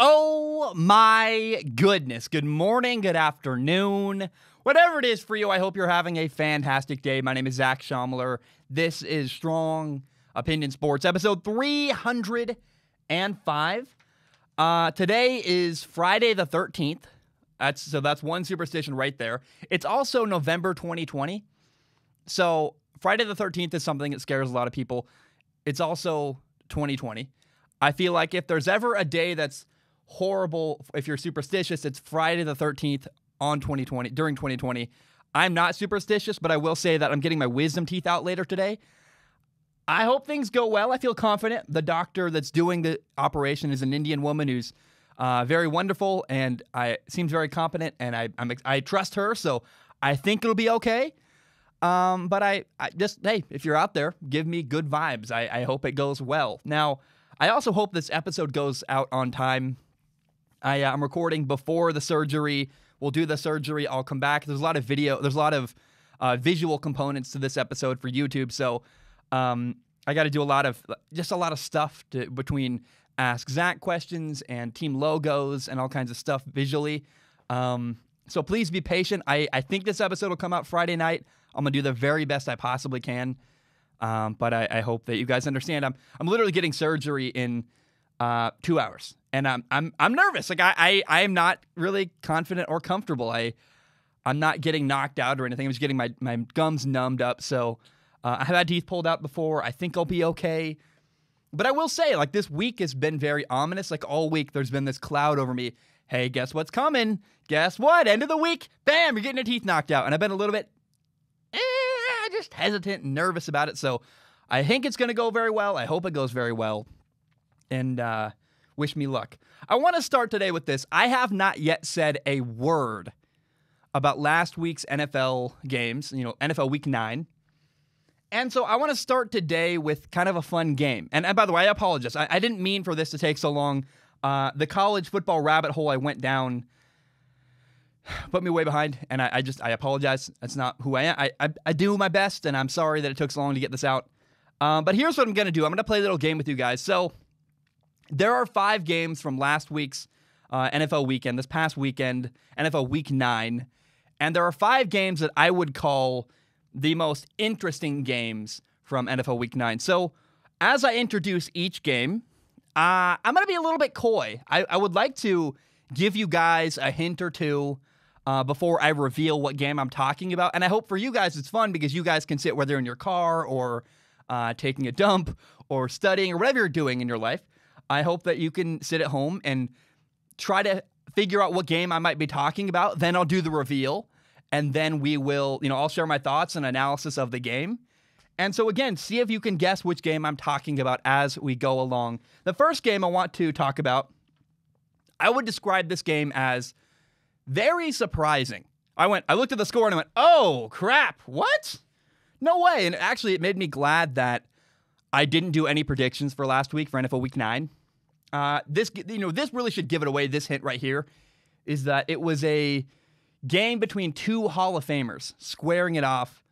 Oh my goodness. Good morning, good afternoon. Whatever it is for you, I hope you're having a fantastic day. My name is Zach Schomler. This is Strong Opinion Sports, episode 305. Today is Friday the 13th. That's one superstition right there. It's also November 2020. So Friday the 13th is something that scares a lot of people. It's also 2020. I feel like if there's ever a day that's horrible, if you're superstitious, it's Friday the 13th during 2020. I'm not superstitious, but I will say that I'm getting my wisdom teeth out later today. I hope things go well. I feel confident. The doctor that's doing the operation is an Indian woman who's very wonderful and seems very competent, and I trust her, so I think it'll be okay. But I just, hey, if you're out there, give me good vibes. I hope it goes well. Now, I also hope this episode goes out on time. I'm recording before the surgery. We'll do the surgery. I'll come back. There's a lot of visual components to this episode for YouTube. So I got to do a lot of stuff between Ask Zach questions and team logos and all kinds of stuff visually. So please be patient. I think this episode will come out Friday night. I'm going to do the very best I possibly can. But I hope that you guys understand. I'm literally getting surgery in 2 hours. And I'm nervous. Like I am not really confident or comfortable. I'm not getting knocked out or anything. I'm just getting my gums numbed up. So I have had teeth pulled out before. I think I'll be okay. But I will say, like, this week has been very ominous. Like, all week there's been this cloud over me. Hey, guess what's coming? Guess what? End of the week. Bam, you're getting your teeth knocked out. And I've been a little bit just hesitant and nervous about it. So I think it's going to go very well. I hope it goes very well. And wish me luck. I want to start today with this. I have not yet said a word about last week's NFL games, NFL Week 9. And so I want to start today with kind of a fun game. And by the way, I apologize. I didn't mean for this to take so long. The college football rabbit hole I went down put me way behind, and I apologize. That's not who I am. I do my best, and I'm sorry that it took so long to get this out. But here's what I'm going to do. I'm going to play a little game with you guys. So there are 5 games from last week's NFL weekend, this past weekend, NFL Week 9. And there are 5 games that I would call the most interesting games from NFL Week 9. So as I introduce each game, I'm going to be a little bit coy. I would like to give you guys a hint or two before I reveal what game I'm talking about. And I hope for you guys it's fun because you guys can sit, whether in your car or taking a dump or studying or whatever you're doing in your life. I hope that you can sit at home and try to figure out what game I might be talking about. Then I'll do the reveal. And then we will, I'll share my thoughts and analysis of the game. And so again, see if you can guess which game I'm talking about as we go along. The first game I want to talk about, I would describe this game as very surprising. I looked at the score and I went, oh crap, what? No way. And actually it made me glad that I didn't do any predictions for last week for NFL Week 9. This really should give it away. This hint right here is that it was a game between 2 Hall of Famers squaring it off.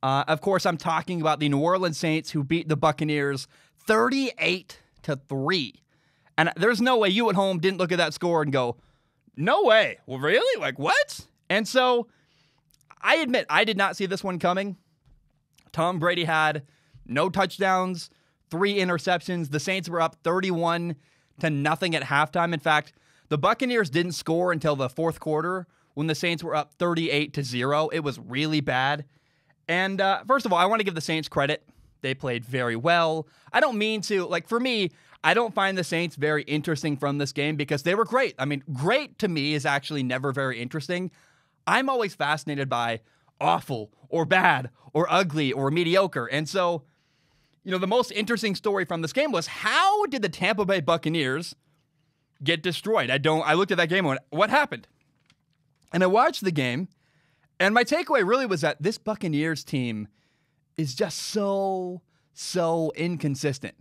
Of course, I'm talking about the New Orleans Saints who beat the Buccaneers 38-3. And there's no way you at home didn't look at that score and go, no way. Well, really? Like, what? And so I admit I did not see this one coming. Tom Brady had no touchdowns, 3 interceptions. The Saints were up 31-0 at halftime. In fact, the Buccaneers didn't score until the fourth quarter when the Saints were up 38-0. It was really bad. And first of all, I want to give the Saints credit. They played very well. I don't mean to, for me, I don't find the Saints very interesting from this game because they were great. I mean, great to me is actually never very interesting. I'm always fascinated by awful or bad or ugly or mediocre. And so, the most interesting story from this game was how did the Tampa Bay Buccaneers get destroyed? I looked at that game and went, what happened? And I watched the game, and my takeaway really was that this Buccaneers team is just so inconsistent.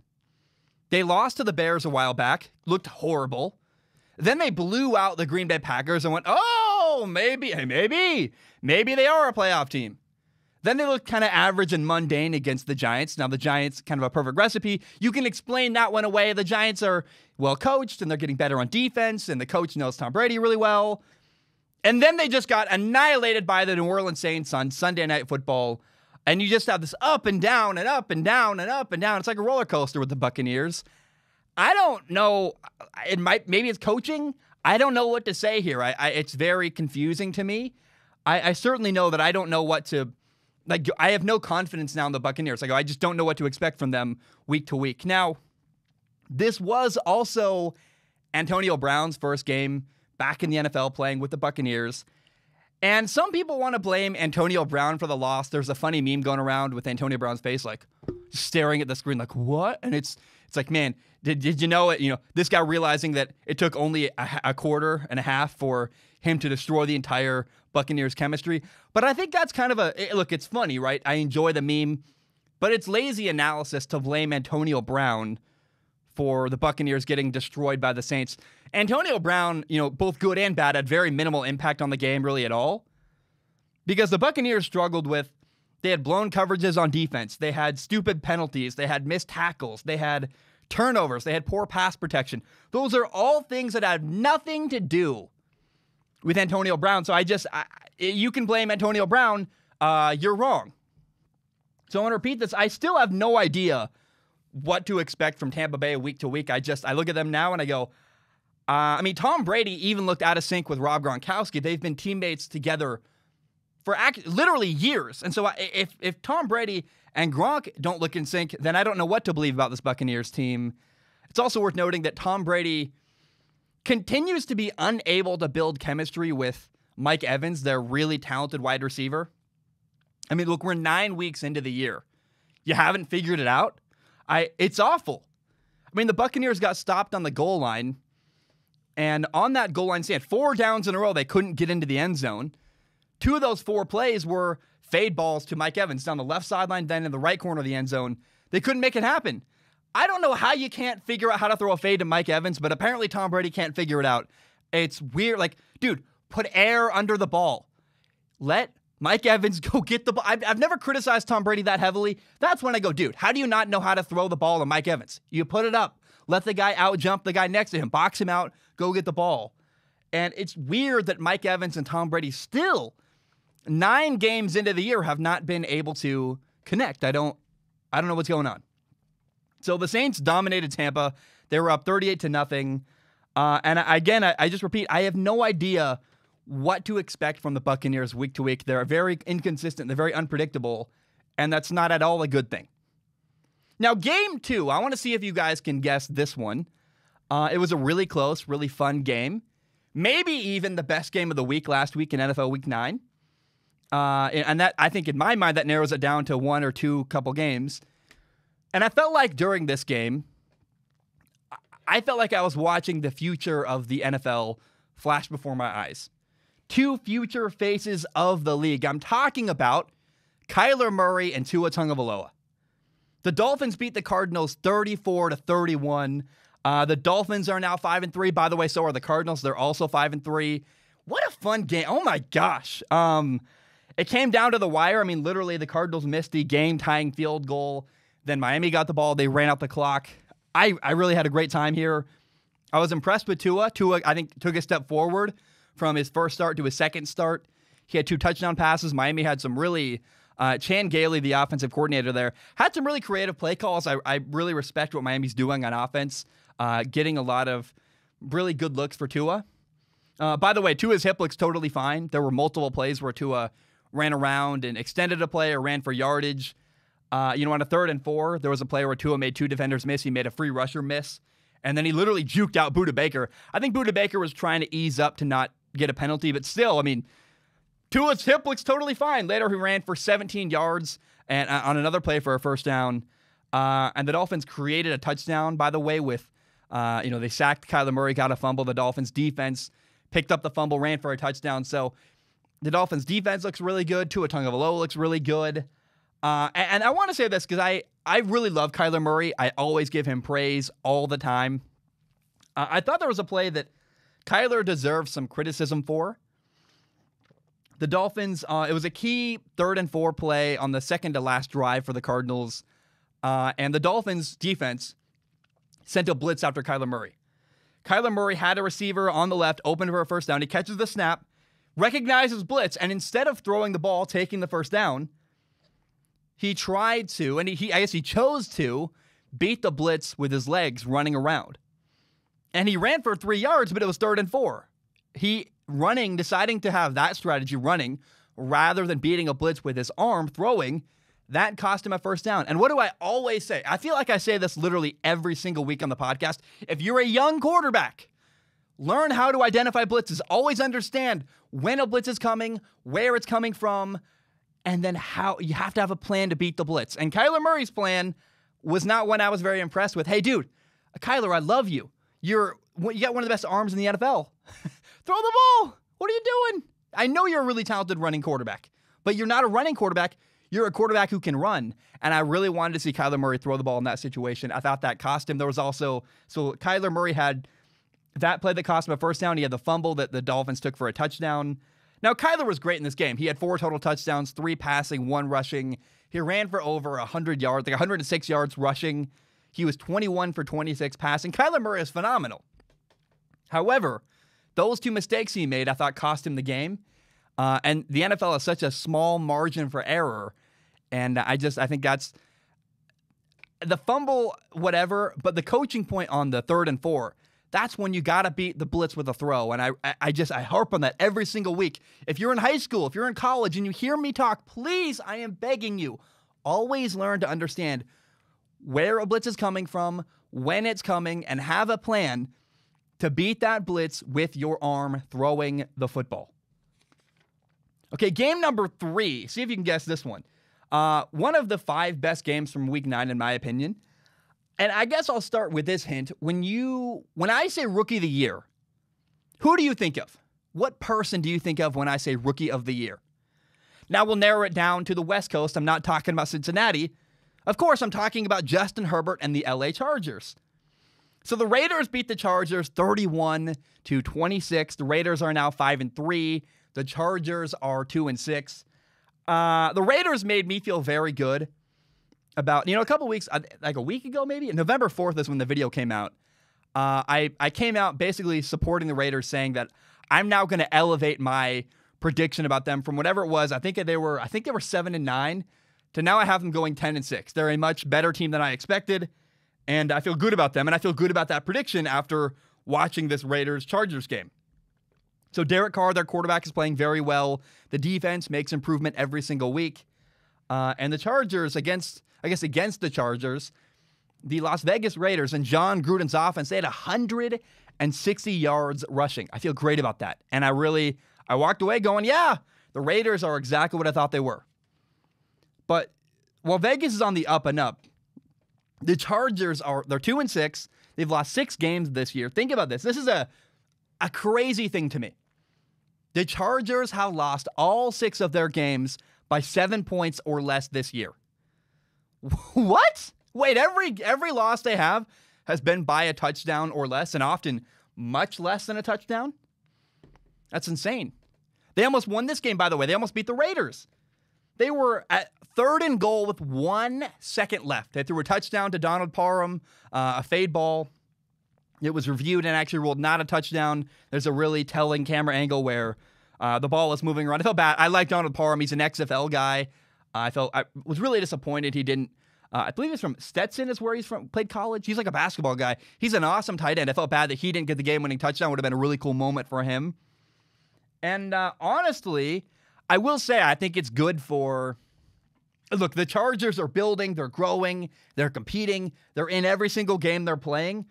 They lost to the Bears a while back, looked horrible. Then they blew out the Green Bay Packers and went, oh, maybe they are a playoff team. Then they looked kind of average and mundane against the Giants. Now, the Giants, kind of a perfect recipe. You can explain that one away. The Giants are well coached, and they're getting better on defense, and the coach knows Tom Brady really well. And then they just got annihilated by the New Orleans Saints on Sunday Night Football. And you just have this up and down and up and down and up and down. It's like a roller coaster with the Buccaneers. I don't know. Maybe it's coaching. I don't know what to say here. It's very confusing to me. I certainly know that I don't know what to... Like, I have no confidence now in the Buccaneers. I just don't know what to expect from them week to week. Now, this was also Antonio Brown's first game back in the NFL playing with the Buccaneers. And some people want to blame Antonio Brown for the loss. There's a funny meme going around with Antonio Brown's face, like, staring at the screen, like, what? And it's like, man, did you know it? You know, this guy realizing that it took only a quarter and a half for him to destroy the entire Buccaneers chemistry. But I think that's kind of look, it's funny, right? I enjoy the meme, but it's lazy analysis to blame Antonio Brown for the Buccaneers getting destroyed by the Saints. Antonio Brown, both good and bad, had very minimal impact on the game really at all, because the Buccaneers struggled with, they had blown coverages on defense. They had stupid penalties. They had missed tackles. They had turnovers. They had poor pass protection. Those are all things that have nothing to do with Antonio Brown. So you can blame Antonio Brown. You're wrong. So I want to repeat this. I still have no idea what to expect from Tampa Bay week to week. I look at them now and I go, Tom Brady even looked out of sync with Rob Gronkowski. They've been teammates together for literally years. And so if Tom Brady and Gronk don't look in sync, then I don't know what to believe about this Buccaneers team. It's also worth noting that Tom Brady continues to be unable to build chemistry with Mike Evans, their really talented wide receiver. Look, we're 9 weeks into the year. You haven't figured it out? It's awful. The Buccaneers got stopped on the goal line, and on that goal line stand, 4 downs in a row, they couldn't get into the end zone. 2 of those 4 plays were fade balls to Mike Evans down the left sideline, then in the right corner of the end zone. They couldn't make it happen. I don't know how you can't figure out how to throw a fade to Mike Evans, but apparently Tom Brady can't figure it out. It's weird. Like, dude, put air under the ball. Let Mike Evans go get the ball. I've never criticized Tom Brady that heavily. That's when I go, dude, how do you not know how to throw the ball to Mike Evans? You put it up. Let the guy out jump the guy next to him. Box him out. Go get the ball. And it's weird that Mike Evans and Tom Brady still, 9 games into the year, have not been able to connect. I don't know what's going on. So the Saints dominated Tampa. They were up 38-0. And again, I just repeat, I have no idea what to expect from the Buccaneers week to week. They're very inconsistent. They're very unpredictable. And that's not at all a good thing. Now, game 2, I want to see if you guys can guess this one. It was a really close, really fun game. Maybe even the best game of the week last week in NFL Week 9. And that, I think in my mind, that narrows it down to 1 or 2 couple games. And I felt like during this game, I felt like I was watching the future of the NFL flash before my eyes. 2 future faces of the league. I'm talking about Kyler Murray and Tua Tagovailoa. The Dolphins beat the Cardinals 34-31. The Dolphins are now 5-3. By the way, so are the Cardinals. They're also 5-3. What a fun game. Oh my gosh. It came down to the wire. Literally the Cardinals missed the game-tying field goal. Then Miami got the ball. They ran out the clock. I really had a great time here. I was impressed with Tua. Tua, I think, took a step forward from his first start to his second start. He had 2 touchdown passes. Miami had some really... Chan Gailey, the offensive coordinator there, had some really creative play calls. I really respect what Miami's doing on offense, getting a lot of really good looks for Tua. By the way, Tua's hip looks totally fine. There were multiple plays where Tua ran around and extended a play or ran for yardage. On a 3rd and 4, there was a play where Tua made 2 defenders miss. He made a free rusher miss, and then he literally juked out Budda Baker. I think Budda Baker was trying to ease up to not get a penalty, but still, Tua's hip looks totally fine. Later, he ran for 17 yards and on another play for a first down. And the Dolphins created a touchdown, by the way, with, they sacked Kyler Murray, got a fumble. The Dolphins defense picked up the fumble, ran for a touchdown. So the Dolphins defense looks really good. Tua Tagovailoa looks really good. And I want to say this because I really love Kyler Murray. I always give him praise all the time. I thought there was a play that Kyler deserved some criticism for. The Dolphins, it was a key 3rd and 4 play on the second to last drive for the Cardinals. And the Dolphins defense sent a blitz after Kyler Murray. Kyler Murray had a receiver on the left, open for a first down. He catches the snap, recognizes blitz, and instead of throwing the ball, taking the first down, he tried to, and I guess he chose to, beat the blitz with his legs running around. And he ran for 3 yards, but it was 3rd and 4. Deciding to have that strategy running rather than beating a blitz with his arm throwing, that cost him a first down. And what do I always say? I feel like I say this literally every single week on the podcast. If you're a young quarterback, learn how to identify blitzes. Always understand when a blitz is coming, where it's coming from, and then how you have to have a plan to beat the blitz. And Kyler Murray's plan was not one I was very impressed with. Hey, dude, Kyler, I love you. You got one of the best arms in the NFL. Throw the ball. What are you doing? I know you're a really talented running quarterback, but you're not a running quarterback. You're a quarterback who can run. And I really wanted to see Kyler Murray throw the ball in that situation. I thought that cost him. There was also, so Kyler Murray had that play that cost him a first down. He had the fumble that the Dolphins took for a touchdown. Now, Kyler was great in this game. He had 4 total touchdowns, 3 passing, 1 rushing. He ran for over 100 yards, like 106 yards rushing. He was 21 for 26 passing. Kyler Murray is phenomenal. However, those 2 mistakes he made, I thought, cost him the game. And the NFL has such a small margin for error. And I think that's the fumble, whatever, but the coaching point on the 3rd and 4, that's when you got to beat the blitz with a throw. And I harp on that every single week. If you're in high school, if you're in college and you hear me talk, please, I am begging you, always learn to understand where a blitz is coming from, when it's coming, and have a plan to beat that blitz with your arm throwing the football. Okay, game number 3. See if you can guess this one. One of the 5 best games from Week 9, in my opinion. And I guess I'll start with this hint. When I say Rookie of the Year, who do you think of? What person do you think of when I say Rookie of the Year? Now we'll narrow it down to the West Coast. I'm not talking about Cincinnati. Of course, I'm talking about Justin Herbert and the LA Chargers. So the Raiders beat the Chargers 31-26. The Raiders are now 5-3. The Chargers are 2-6. The Raiders made me feel very good about, a couple weeks, like a week ago maybe, November 4th is when the video came out. I came out basically supporting the Raiders, saying that I'm now going to elevate my prediction about them from whatever it was. I think they were 7-9 to now I have them going 10-6. They're a much better team than I expected, and I feel good about them, and I feel good about that prediction after watching this Raiders-Chargers game. So Derek Carr, their quarterback, is playing very well. The defense makes improvement every single week. And the Chargers, against the Chargers, the Las Vegas Raiders and John Gruden's offense, they had 160 yards rushing. I feel great about that. And I walked away going, yeah, the Raiders are exactly what I thought they were. But while Vegas is on the up and up, the Chargers they're 2-6. They've lost 6 games this year. Think about this. This is a crazy thing to me. The Chargers have lost all 6 of their games by 7 points or less this year. What? Wait, every loss they have has been by a touchdown or less, and often much less than a touchdown? That's insane. They almost won this game, by the way. They almost beat the Raiders. They were at 3rd and goal with 1 second left. They threw a touchdown to Donald Parham, a fade ball. It was reviewed and actually ruled not a touchdown. There's a really telling camera angle where the ball is moving around. I felt bad. I like Donald Parham. He's an XFL guy. I was really disappointed he didn't. I believe he's from Stetson is where he's from, played college. He's like a basketball guy. He's an awesome tight end. I felt bad that he didn't get the game-winning touchdown. Would have been a really cool moment for him. And honestly, I will say I think it's good for... Look, the Chargers are building. They're growing. They're competing. They're in every single game they're playing.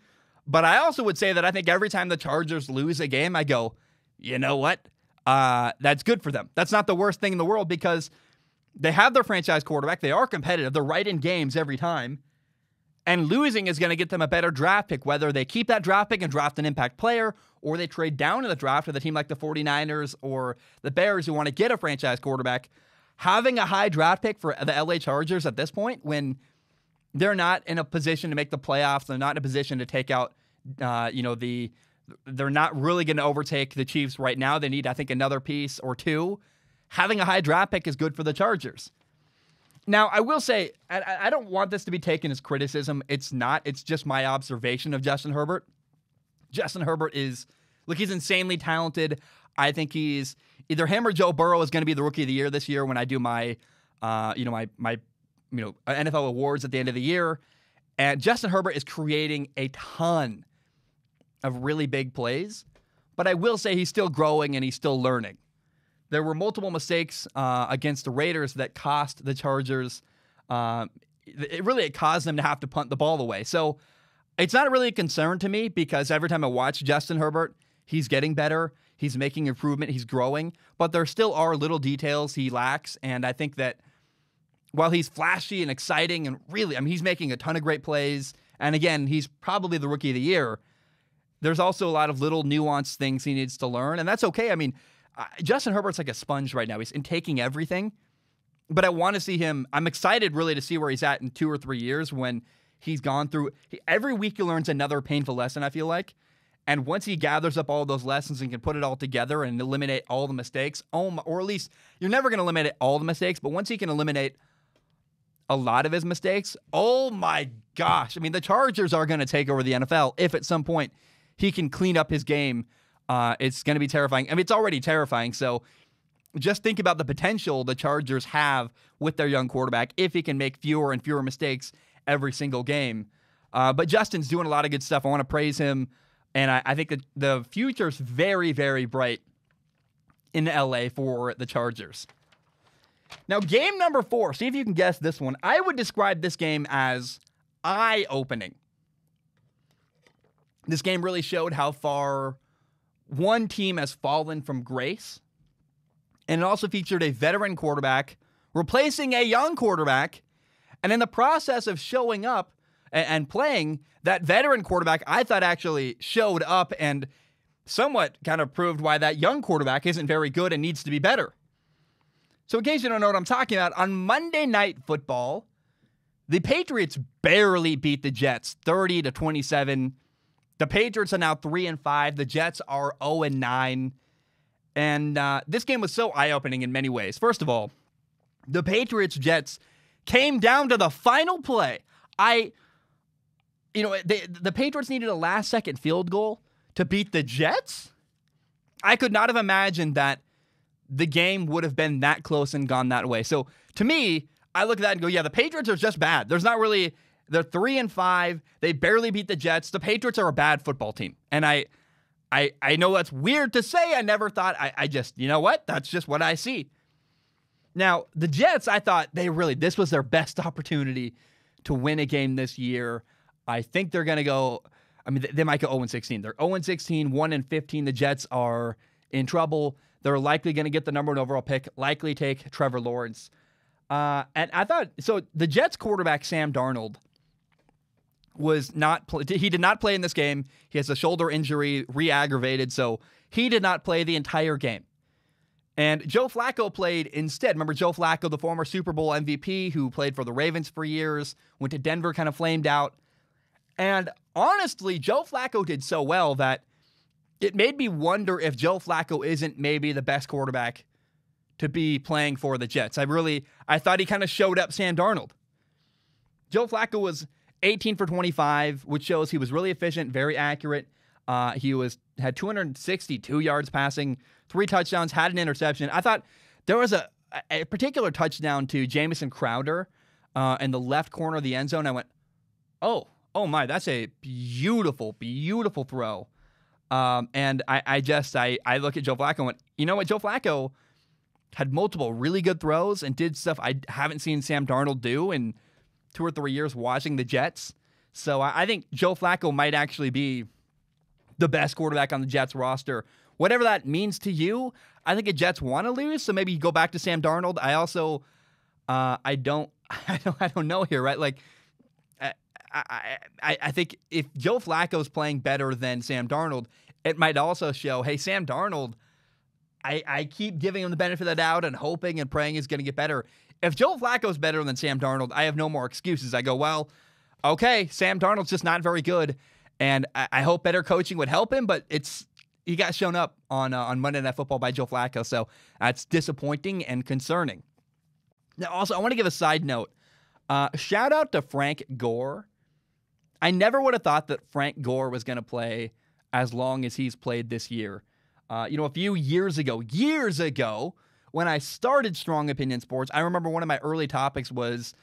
But I also would say that I think every time the Chargers lose a game, I go, you know what? That's good for them. That's not the worst thing in the world because they have their franchise quarterback. They are competitive. They're right in games every time. And losing is going to get them a better draft pick, whether they keep that draft pick and draft an impact player or they trade down in the draft with a team like the 49ers or the Bears who want to get a franchise quarterback. Having a high draft pick for the LA Chargers at this point when they're not in a position to make the playoffs, they're not in a position to take out, they're not really going to overtake the Chiefs right now. They need, I think, another piece or two. having a high draft pick is good for the Chargers. Now, I will say, I don't want this to be taken as criticism. It's not. It's just my observation of Justin Herbert. Justin Herbert he's insanely talented. I think he's either him or Joe Burrow is going to be the Rookie of the Year this year when I do my NFL awards at the end of the year. And Justin Herbert is creating a ton of really big plays. But I will say he's still growing and he's still learning. There were multiple mistakes against the Raiders that cost the Chargers. It caused them to have to punt the ball away. So it's not really a concern to me because every time I watch Justin Herbert, he's getting better. He's making improvement. He's growing. But there still are little details he lacks. And I think that while he's flashy and exciting and really, he's making a ton of great plays. And again, he's probably the Rookie of the Year. There's also a lot of little nuanced things he needs to learn. And that's okay. Justin Herbert's like a sponge right now. He's taking everything. But I want to see him. I'm excited really to see where he's at in 2 or 3 years when he's gone through. Every week he learns another painful lesson, I feel like. And once he gathers up all those lessons and can put it all together and eliminate all the mistakes, or at least you're never going to eliminate all the mistakes, but once he can eliminate a lot of his mistakes, oh my gosh. The Chargers are going to take over the NFL if at some point he can clean up his game. It's going to be terrifying. It's already terrifying. So just think about the potential the Chargers have with their young quarterback if he can make fewer and fewer mistakes every single game. But Justin's doing a lot of good stuff. I want to praise him. And I think that the future's very, very bright in LA for the Chargers. Now, game number 4. See if you can guess this one. I would describe this game as eye-opening. This game really showed how far one team has fallen from grace. And it also featured a veteran quarterback replacing a young quarterback. And in the process of showing up and playing, that veteran quarterback, I thought actually showed up and somewhat kind of proved why that young quarterback isn't very good and needs to be better. So in case you don't know what I'm talking about, on Monday Night Football, the Patriots barely beat the Jets 30-27. The Patriots are now 3-5. The Jets are 0-9. And this game was so eye-opening in many ways. First of all, the Patriots-Jets came down to the final play. The Patriots needed a last-second field goal to beat the Jets? I could not have imagined that the game would have been that close and gone that way. So, to me, I look at that and go, yeah, the Patriots are just bad. They're 3-5. They barely beat the Jets. The Patriots are a bad football team. And I know that's weird to say. I never thought, I just, you know what? That's just what I see. Now, the Jets, I thought this was their best opportunity to win a game this year. I think they're going to go, they might go 0-16. They're 0-16, 1-15. The Jets are in trouble. They're likely going to get the number 1 overall pick, likely take Trevor Lawrence. And I thought, so the Jets quarterback, Sam Darnold, he did not play in this game. He has a shoulder injury, re-aggravated, so he did not play the entire game. And Joe Flacco played instead. Remember Joe Flacco, the former Super Bowl MVP who played for the Ravens for years, went to Denver, kind of flamed out. And honestly, Joe Flacco did so well that it made me wonder if Joe Flacco isn't maybe the best quarterback to be playing for the Jets. I thought he kind of showed up Sam Darnold. Joe Flacco was 18 for 25, which shows he was really efficient, very accurate. He had 262 yards passing, 3 touchdowns, had an interception. I thought there was a particular touchdown to Jamison Crowder in the left corner of the end zone. I went, oh my, that's a beautiful, beautiful throw. And I look at Joe Flacco and went, you know what? Joe Flacco had multiple really good throws and did stuff I haven't seen Sam Darnold do in 2 or 3 years watching the Jets. So I think Joe Flacco might actually be the best quarterback on the Jets roster. Whatever that means to you, I think the Jets want to lose, so maybe you go back to Sam Darnold. I also, I don't know here, right? Like, I think if Joe Flacco's playing better than Sam Darnold, it might also show, hey, Sam Darnold, I keep giving him the benefit of the doubt and hoping and praying he's going to get better. If Joe Flacco's better than Sam Darnold, I have no more excuses. I go, well, okay, Sam Darnold's just not very good, and I hope better coaching would help him, but it's he got shown up on Monday Night Football by Joe Flacco, so that's disappointing and concerning. Now, also, I want to give a side note. Shout out to Frank Gore. I never would have thought that Frank Gore was going to play as long as he's played this year. A few years ago, when I started Strong Opinion Sports, I remember one of my early topics was,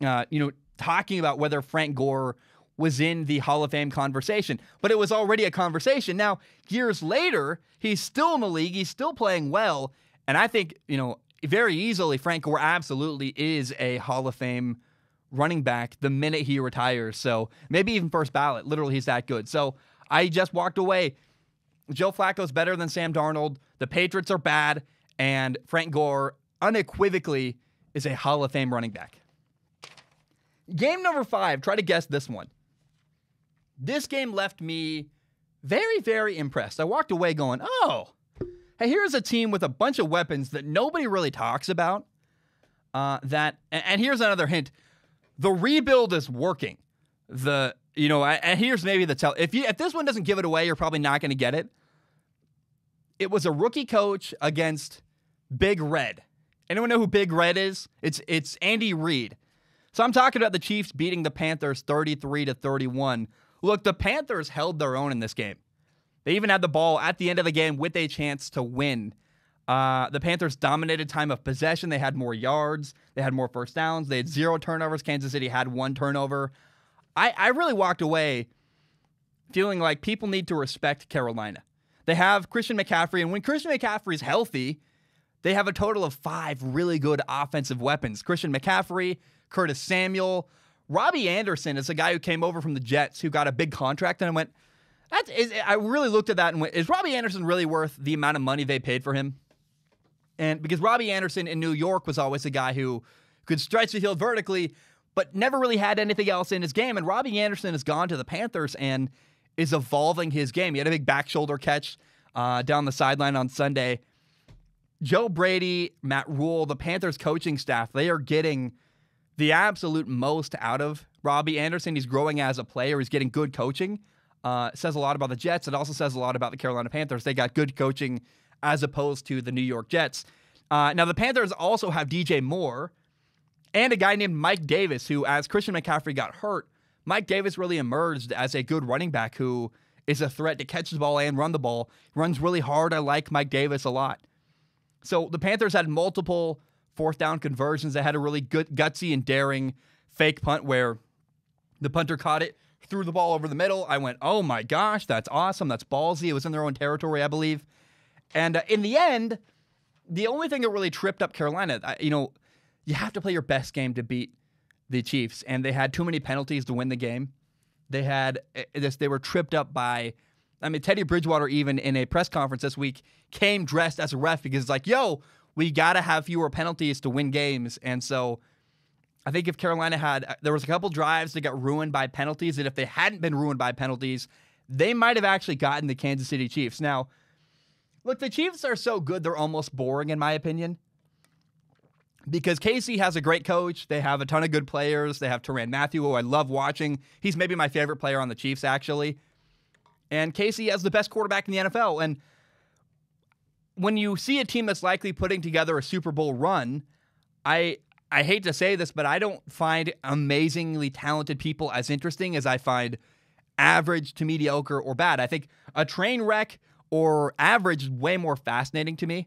talking about whether Frank Gore was in the Hall of Fame conversation. But it was already a conversation. Now, years later, he's still in the league. He's still playing well. And I think, very easily, Frank Gore absolutely is a Hall of Fame running back the minute he retires. So maybe even first ballot. Literally, he's that good. So I just walked away. Joe Flacco's better than Sam Darnold. The Patriots are bad. And Frank Gore unequivocally is a Hall of Fame running back. Game number 5. Try to guess this one. This game left me very, very impressed. I walked away going, hey, here's a team with a bunch of weapons that nobody really talks about. And here's another hint. The rebuild is working. And here's maybe the tell. If this one doesn't give it away, you're probably not going to get it. It was a rookie coach against Big Red. Anyone know who Big Red is? It's Andy Reid. So I'm talking about the Chiefs beating the Panthers 33-31. Look, the Panthers held their own in this game. They even had the ball at the end of the game with a chance to win. The Panthers dominated time of possession. They had more yards. They had more first downs. They had 0 turnovers. Kansas City had 1 turnover. I really walked away feeling like people need to respect Carolina. They have Christian McCaffrey, and when Christian McCaffrey's healthy, they have a total of 5 really good offensive weapons. Christian McCaffrey, Curtis Samuel, Robbie Anderson is a guy who came over from the Jets who got a big contract, and I went, I really looked at that and went, is Robbie Anderson really worth the amount of money they paid for him? And because Robbie Anderson in New York was always a guy who could stretch the field vertically, but never really had anything else in his game. And Robbie Anderson has gone to the Panthers and is evolving his game. He had a big back shoulder catch down the sideline on Sunday. Joe Brady, Matt Rule, the Panthers coaching staff, they are getting the absolute most out of Robbie Anderson. He's growing as a player. He's getting good coaching. It says a lot about the Jets. It also says a lot about the Carolina Panthers. They got good coaching as opposed to the New York Jets. Now, the Panthers also have DJ Moore and a guy named Mike Davis, who, as Christian McCaffrey got hurt, Mike Davis really emerged as a good running back who is a threat to catch the ball and run the ball. He runs really hard. I like Mike Davis a lot. So the Panthers had multiple fourth down conversions. They had a really good, gutsy and daring fake punt where the punter caught it, threw the ball over the middle. I went, oh my gosh, that's awesome. That's ballsy. It was in their own territory, I believe. And in the end, the only thing that really tripped up Carolina, you have to play your best game to beat the Chiefs, and they had too many penalties to win the game. They were tripped up by, Teddy Bridgewater even in a press conference this week came dressed as a ref because it's like, we got to have fewer penalties to win games. And so I think if Carolina there was a couple drives that got ruined by penalties, and if they hadn't been ruined by penalties, they might have actually gotten the Kansas City Chiefs. Now, look, the Chiefs are so good, they're almost boring in my opinion. Because KC has a great coach. They have a ton of good players. They have Tyrann Mathieu, who I love watching. He's maybe my favorite player on the Chiefs, actually. And KC has the best quarterback in the NFL. And when you see a team that's likely putting together a Super Bowl run, I hate to say this, but I don't find amazingly talented people as interesting as I find average to mediocre or bad. I think a train wreck or average is way more fascinating to me.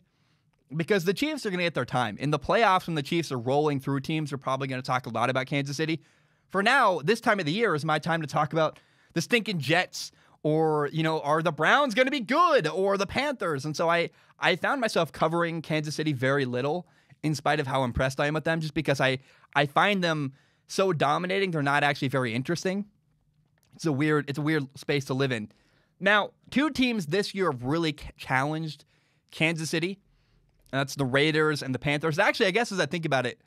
Because the Chiefs are going to get their time. In the playoffs, when the Chiefs are rolling through teams, we're probably going to talk a lot about Kansas City. For now, this time of the year is my time to talk about the stinking Jets, or, are the Browns going to be good, or the Panthers? And so I found myself covering Kansas City very little, in spite of how impressed I am with them, just because I find them so dominating, they're not actually very interesting. It's a weird space to live in. Now, 2 teams this year have really challenged Kansas City. That's the Raiders and the Panthers. Actually, I guess as I think about it,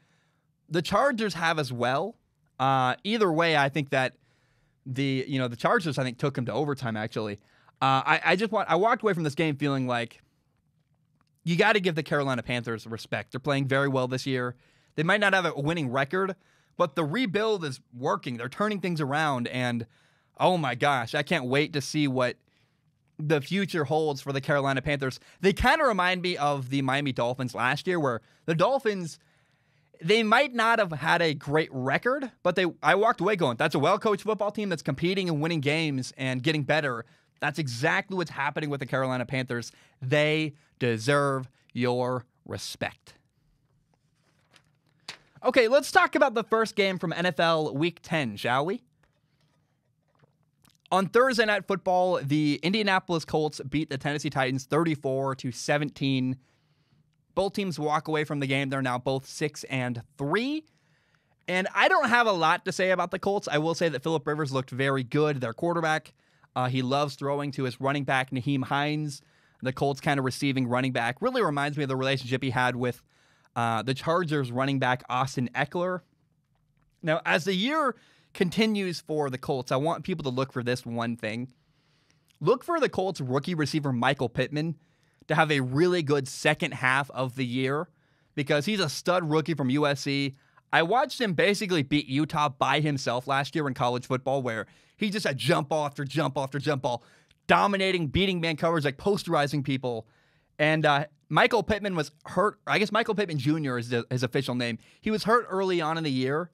the Chargers have as well. Either way, I think that the Chargers, I think, took them to overtime, actually. I walked away from this game feeling like you got to give the Carolina Panthers respect. They're playing very well this year. They might not have a winning record, but the rebuild is working. They're turning things around, and oh my gosh, I can't wait to see what the future holds for the Carolina Panthers. They kind of remind me of the Miami Dolphins last year, where the Dolphins, they might not have had a great record, but I walked away going, that's a well-coached football team that's competing and winning games and getting better. That's exactly what's happening with the Carolina Panthers. They deserve your respect. Okay, let's talk about the first game from NFL Week 10, shall we? On Thursday Night Football, the Indianapolis Colts beat the Tennessee Titans 34-17. Both teams walk away from the game. They're now both 6-3. And I don't have a lot to say about the Colts. I will say that Phillip Rivers looked very good, their quarterback. He loves throwing to his running back, Nyheim Hines. The Colts kind of receiving running back. Really reminds me of the relationship he had with the Chargers running back, Austin Eckler. Now, as the year continues for the Colts, I want people to look for this one thing. Look for the Colts rookie receiver Michael Pittman to have a really good second half of the year, because he's a stud rookie from USC. I watched him basically beat Utah by himself last year in college football, where he just had jump ball after jump ball after jump ball, dominating, beating man coverage, like posterizing people. And Michael Pittman was hurt. I guess Michael Pittman Jr. is his official name. He was hurt early on in the year.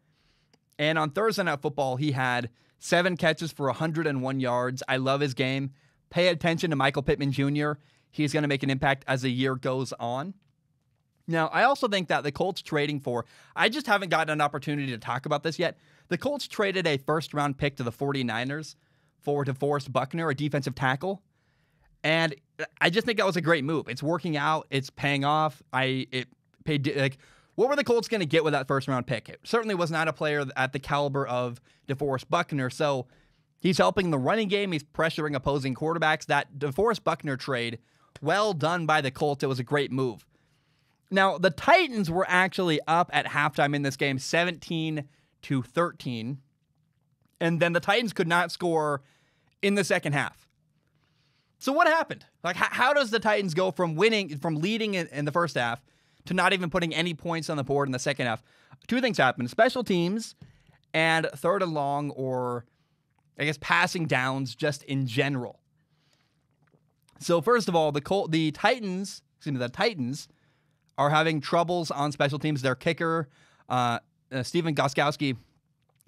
And on Thursday Night Football, he had 7 catches for 101 yards. I love his game. Pay attention to Michael Pittman Jr. He's going to make an impact as the year goes on. Now, I also think that the Colts trading for, I just haven't gotten an opportunity to talk about this yet. The Colts traded a first-round pick to the 49ers for DeForest Buckner, a defensive tackle. And I just think that was a great move. It's working out. It's paying off. What were the Colts going to get with that first-round pick? It certainly was not a player at the caliber of DeForest Buckner. So he's helping the running game. He's pressuring opposing quarterbacks. That DeForest Buckner trade, well done by the Colts. It was a great move. Now, the Titans were actually up at halftime in this game, 17-13. And then the Titans could not score in the second half. So what happened? Like, how does the Titans go from leading in the first half to not even putting any points on the board in the second half? 2 things happened: special teams and third and long, or I guess passing downs just in general. So first of all, the Titans are having troubles on special teams. Their kicker, Steven Gostkowski,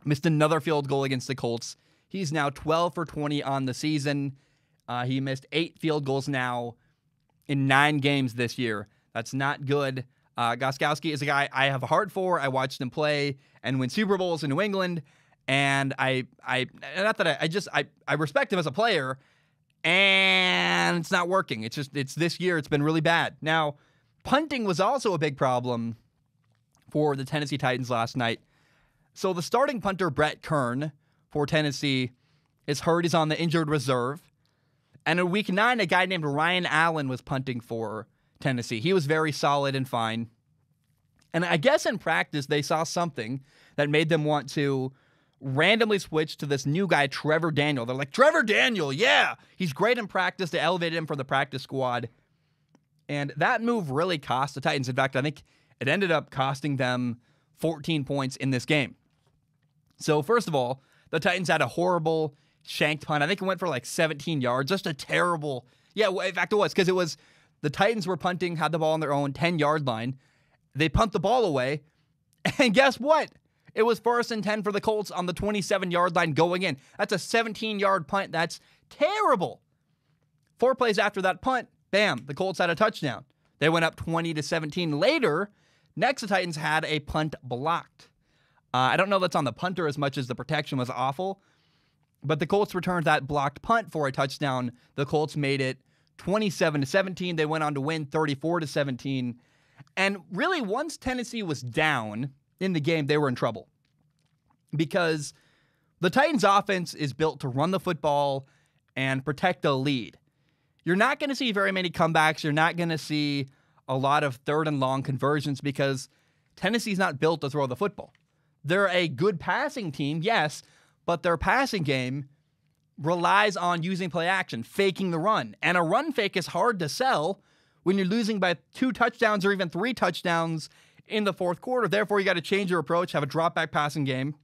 missed another field goal against the Colts. He's now 12 for 20 on the season. He missed 8 field goals now in 9 games this year. That's not good. Gostkowski is a guy I have a heart for. I watched him play and win Super Bowls in New England, and I respect him as a player, and it's not working. It's this year. It's been really bad. Now, punting was also a big problem for the Tennessee Titans last night. So the starting punter, Brett Kern, for Tennessee, is hurt. He's on the injured reserve. And in Week 9, a guy named Ryan Allen was punting for Tennessee. He was very solid and fine. And I guess in practice, they saw something that made them want to randomly switch to this new guy, Trevor Daniel. They're like, Trevor Daniel, yeah! He's great in practice. They elevated him for the practice squad. And that move really cost the Titans. In fact, I think it ended up costing them 14 points in this game. So first of all, the Titans had a horrible shanked punt. I think it went for like 17 yards. Just a terrible... Yeah, in fact, it was, because it was... The Titans were punting, had the ball on their own 10-yard line. They punt the ball away, and guess what? It was 1st and 10 for the Colts on the 27-yard line going in. That's a 17-yard punt. That's terrible. 4 plays after that punt, bam, the Colts had a touchdown. They went up 20-17. Later, next the Titans had a punt blocked. I don't know if that's on the punter as much as the protection was awful, but the Colts returned that blocked punt for a touchdown. The Colts made it 27-17. They went on to win 34-17. And really, once Tennessee was down in the game, they were in trouble, because the Titans' offense is built to run the football and protect the lead. You're not going to see very many comebacks. You're not going to see a lot of third and long conversions, because Tennessee's not built to throw the football. They're a good passing team, yes, but their passing game relies on using play action, faking the run. And a run fake is hard to sell when you're losing by 2 touchdowns or even 3 touchdowns in the fourth quarter. Therefore, you got to change your approach, have a drop-back passing game.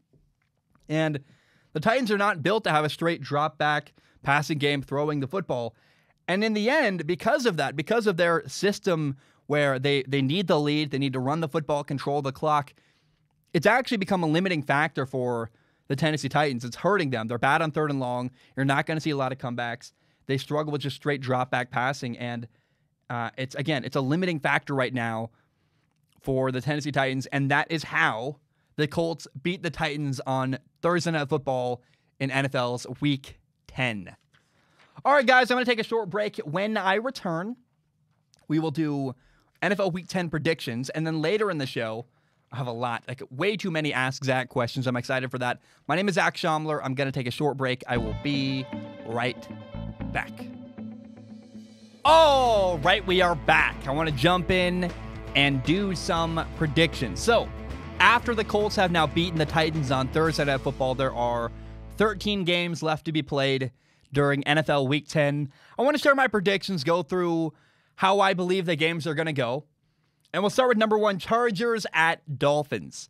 And the Titans are not built to have a straight drop-back passing game throwing the football. And in the end, because of that, because of their system where they need the lead, they need to run the football, control the clock, it's actually become a limiting factor for the Tennessee Titans. It's hurting them. They're bad on 3rd and long. You're not going to see a lot of comebacks. They struggle with just straight drop-back passing, and it's a limiting factor right now for the Tennessee Titans, and that is how the Colts beat the Titans on Thursday Night Football in NFL's Week 10. All right, guys, I'm going to take a short break. When I return, we will do NFL Week 10 predictions, and then later in the show, I have a lot, like way too many Ask Zach questions. I'm excited for that. My name is Zach Schaumler. I'm going to take a short break. I will be right back. All right, we are back. I want to jump in and do some predictions. So, after the Colts have now beaten the Titans on Thursday Night Football, there are 13 games left to be played during NFL Week 10. I want to share my predictions, go through how I believe the games are going to go. And we'll start with number 1, Chargers at Dolphins.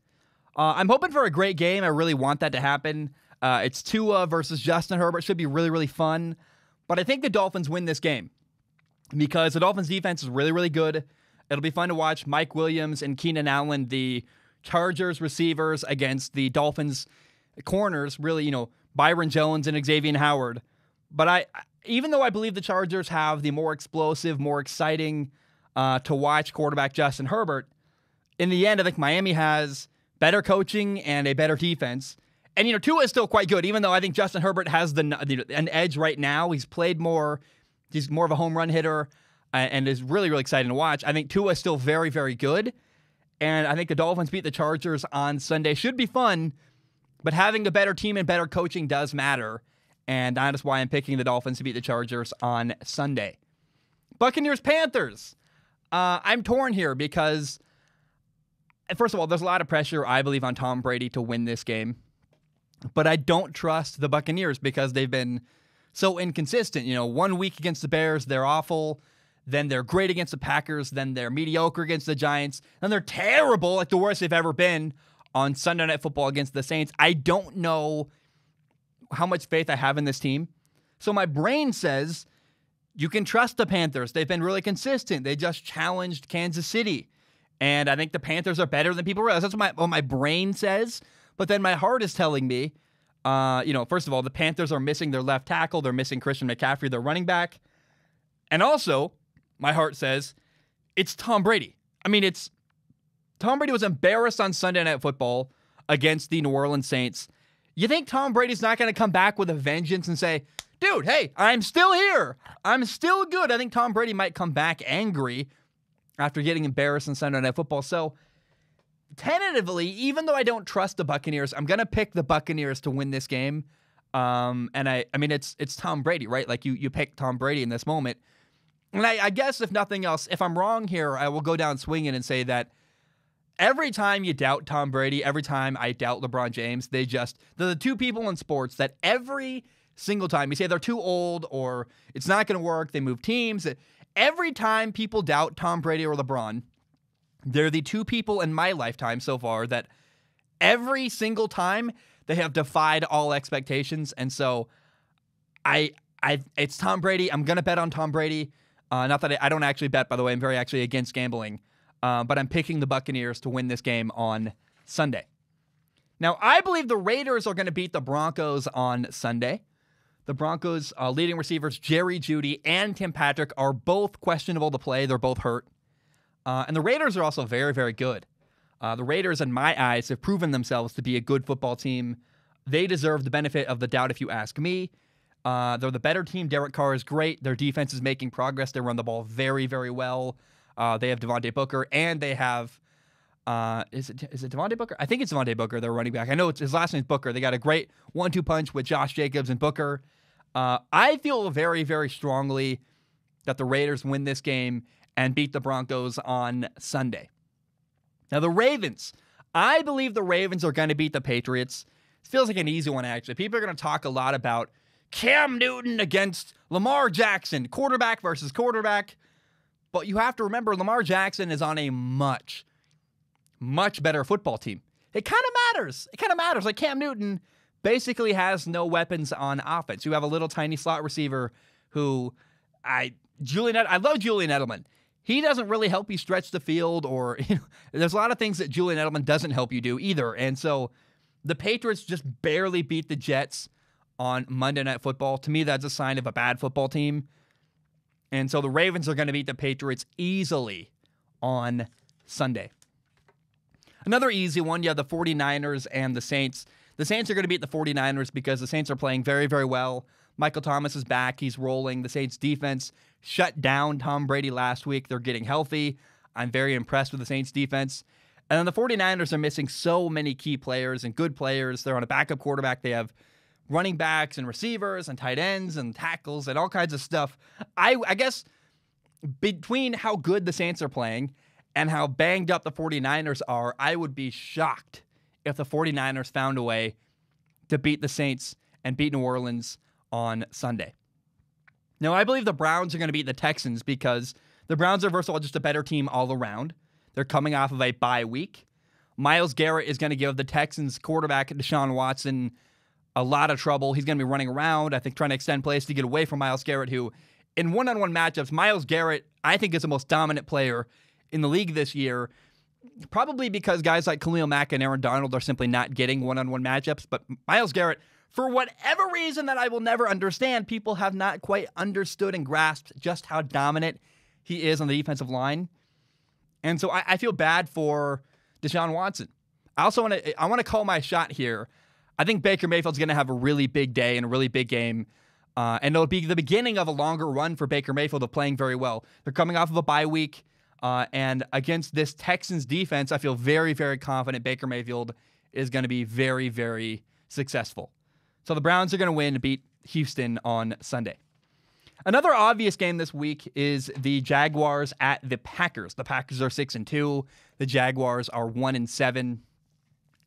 I'm hoping for a great game. I really want that to happen. It's Tua versus Justin Herbert. Should be really, really fun. But I think the Dolphins win this game because the Dolphins defense is really, really good. It'll be fun to watch Mike Williams and Keenan Allen, the Chargers receivers, against the Dolphins corners, really, Byron Jones and Xavier Howard. But even though I believe the Chargers have the more explosive, more exciting to watch quarterback Justin Herbert, in the end, I think Miami has better coaching and a better defense. And, Tua is still quite good, even though I think Justin Herbert has an edge right now. He's played more. He's more of a home run hitter and is really, really exciting to watch. I think Tua is still very, very good. And I think the Dolphins beat the Chargers on Sunday. Should be fun, but having a better team and better coaching does matter. And that is why I'm picking the Dolphins to beat the Chargers on Sunday. Buccaneers-Panthers. I'm torn here because, first of all, there's a lot of pressure, I believe, on Tom Brady to win this game. But I don't trust the Buccaneers because they've been so inconsistent. 1 week against the Bears, they're awful. Then they're great against the Packers. Then they're mediocre against the Giants. Then they're terrible, like the worst they've ever been on Sunday Night Football against the Saints. I don't know how much faith I have in this team. So my brain says you can trust the Panthers. They've been really consistent. They just challenged Kansas City. And I think the Panthers are better than people realize. That's what my brain says. But then my heart is telling me, first of all, the Panthers are missing their left tackle. They're missing Christian McCaffrey, their running back. And also, my heart says, it's Tom Brady. Tom Brady was embarrassed on Sunday Night Football against the New Orleans Saints. You think Tom Brady's not going to come back with a vengeance and say, dude, hey, I'm still here. I'm still good. I think Tom Brady might come back angry after getting embarrassed on Sunday Night Football. So, tentatively, even though I don't trust the Buccaneers, I'm going to pick the Buccaneers to win this game. It's Tom Brady, right? Like, you pick Tom Brady in this moment. And I guess, if nothing else, if I'm wrong here, I will go down swinging and say that every time you doubt Tom Brady, every time I doubt LeBron James, they're the two people in sports that every single time you say they're too old or it's not going to work, they move teams. Every time people doubt Tom Brady or LeBron, they're the two people in my lifetime so far that every single time they have defied all expectations. And so it's Tom Brady. I'm going to bet on Tom Brady. Not that I don't actually bet, by the way. I'm very actually against gambling. But I'm picking the Buccaneers to win this game on Sunday. Now, I believe the Raiders are going to beat the Broncos on Sunday. The Broncos' leading receivers, Jerry Jeudy and Tim Patrick, are both questionable to play. They're both hurt. And the Raiders are also very, very good. The Raiders, in my eyes, have proven themselves to be a good football team. They deserve the benefit of the doubt, if you ask me. They're the better team. Derek Carr is great. Their defense is making progress. They run the ball very, very well. They have Devontae Booker, and they have, is it Devontae Booker? I think it's Devontae Booker, their running back. I know his last name's Booker. They got a great 1-2 punch with Josh Jacobs and Booker. I feel very, very strongly that the Raiders win this game and beat the Broncos on Sunday. Now, the Ravens. I believe the Ravens are going to beat the Patriots. It feels like an easy one, actually. People are going to talk a lot about Cam Newton against Lamar Jackson, quarterback versus quarterback. But you have to remember, Lamar Jackson is on a much, much better football team. It kind of matters. Like Cam Newton basically has no weapons on offense. You have a little tiny slot receiver who I love Julian Edelman. He doesn't really help you stretch the field, or there's a lot of things that Julian Edelman doesn't help you do either. And so the Patriots just barely beat the Jets on Monday Night Football. To me, that's a sign of a bad football team. And so the Ravens are going to beat the Patriots easily on Sunday. Another easy one, you have the 49ers and the Saints. The Saints are going to beat the 49ers because the Saints are playing very, very well. Michael Thomas is back. He's rolling. The Saints defense shut down Tom Brady last week. They're getting healthy. I'm very impressed with the Saints defense. And then the 49ers are missing so many key players and good players. They're on a backup quarterback. They have running backs and receivers and tight ends and tackles and all kinds of stuff. I guess between how good the Saints are playing and how banged up the 49ers are, I would be shocked if the 49ers found a way to beat the Saints and beat New Orleans on Sunday. Now, I believe the Browns are going to beat the Texans because the Browns are, first of all, just a better team all around. They're coming off of a bye week. Myles Garrett is going to give the Texans quarterback Deshaun Watson a lot of trouble. He's going to be running around, I think, trying to extend plays to get away from Myles Garrett, who, in one-on-one matchups, Myles Garrett, I think, is the most dominant player in the league this year, probably because guys like Khalil Mack and Aaron Donald are simply not getting one-on-one matchups. But Myles Garrett, for whatever reason that I will never understand, people have not quite understood and grasped just how dominant he is on the defensive line. And so I feel bad for Deshaun Watson. I want to call my shot here. I think Baker Mayfield's going to have a really big day and a really big game. And it'll be the beginning of a longer run for Baker Mayfield of playing very well. They're coming off of a bye week. And against this Texans defense, I feel very, very confident Baker Mayfield is going to be very, very successful. So the Browns are going to win and beat Houston on Sunday. Another obvious game this week is the Jaguars at the Packers. The Packers are 6-2. The Jaguars are 1-7.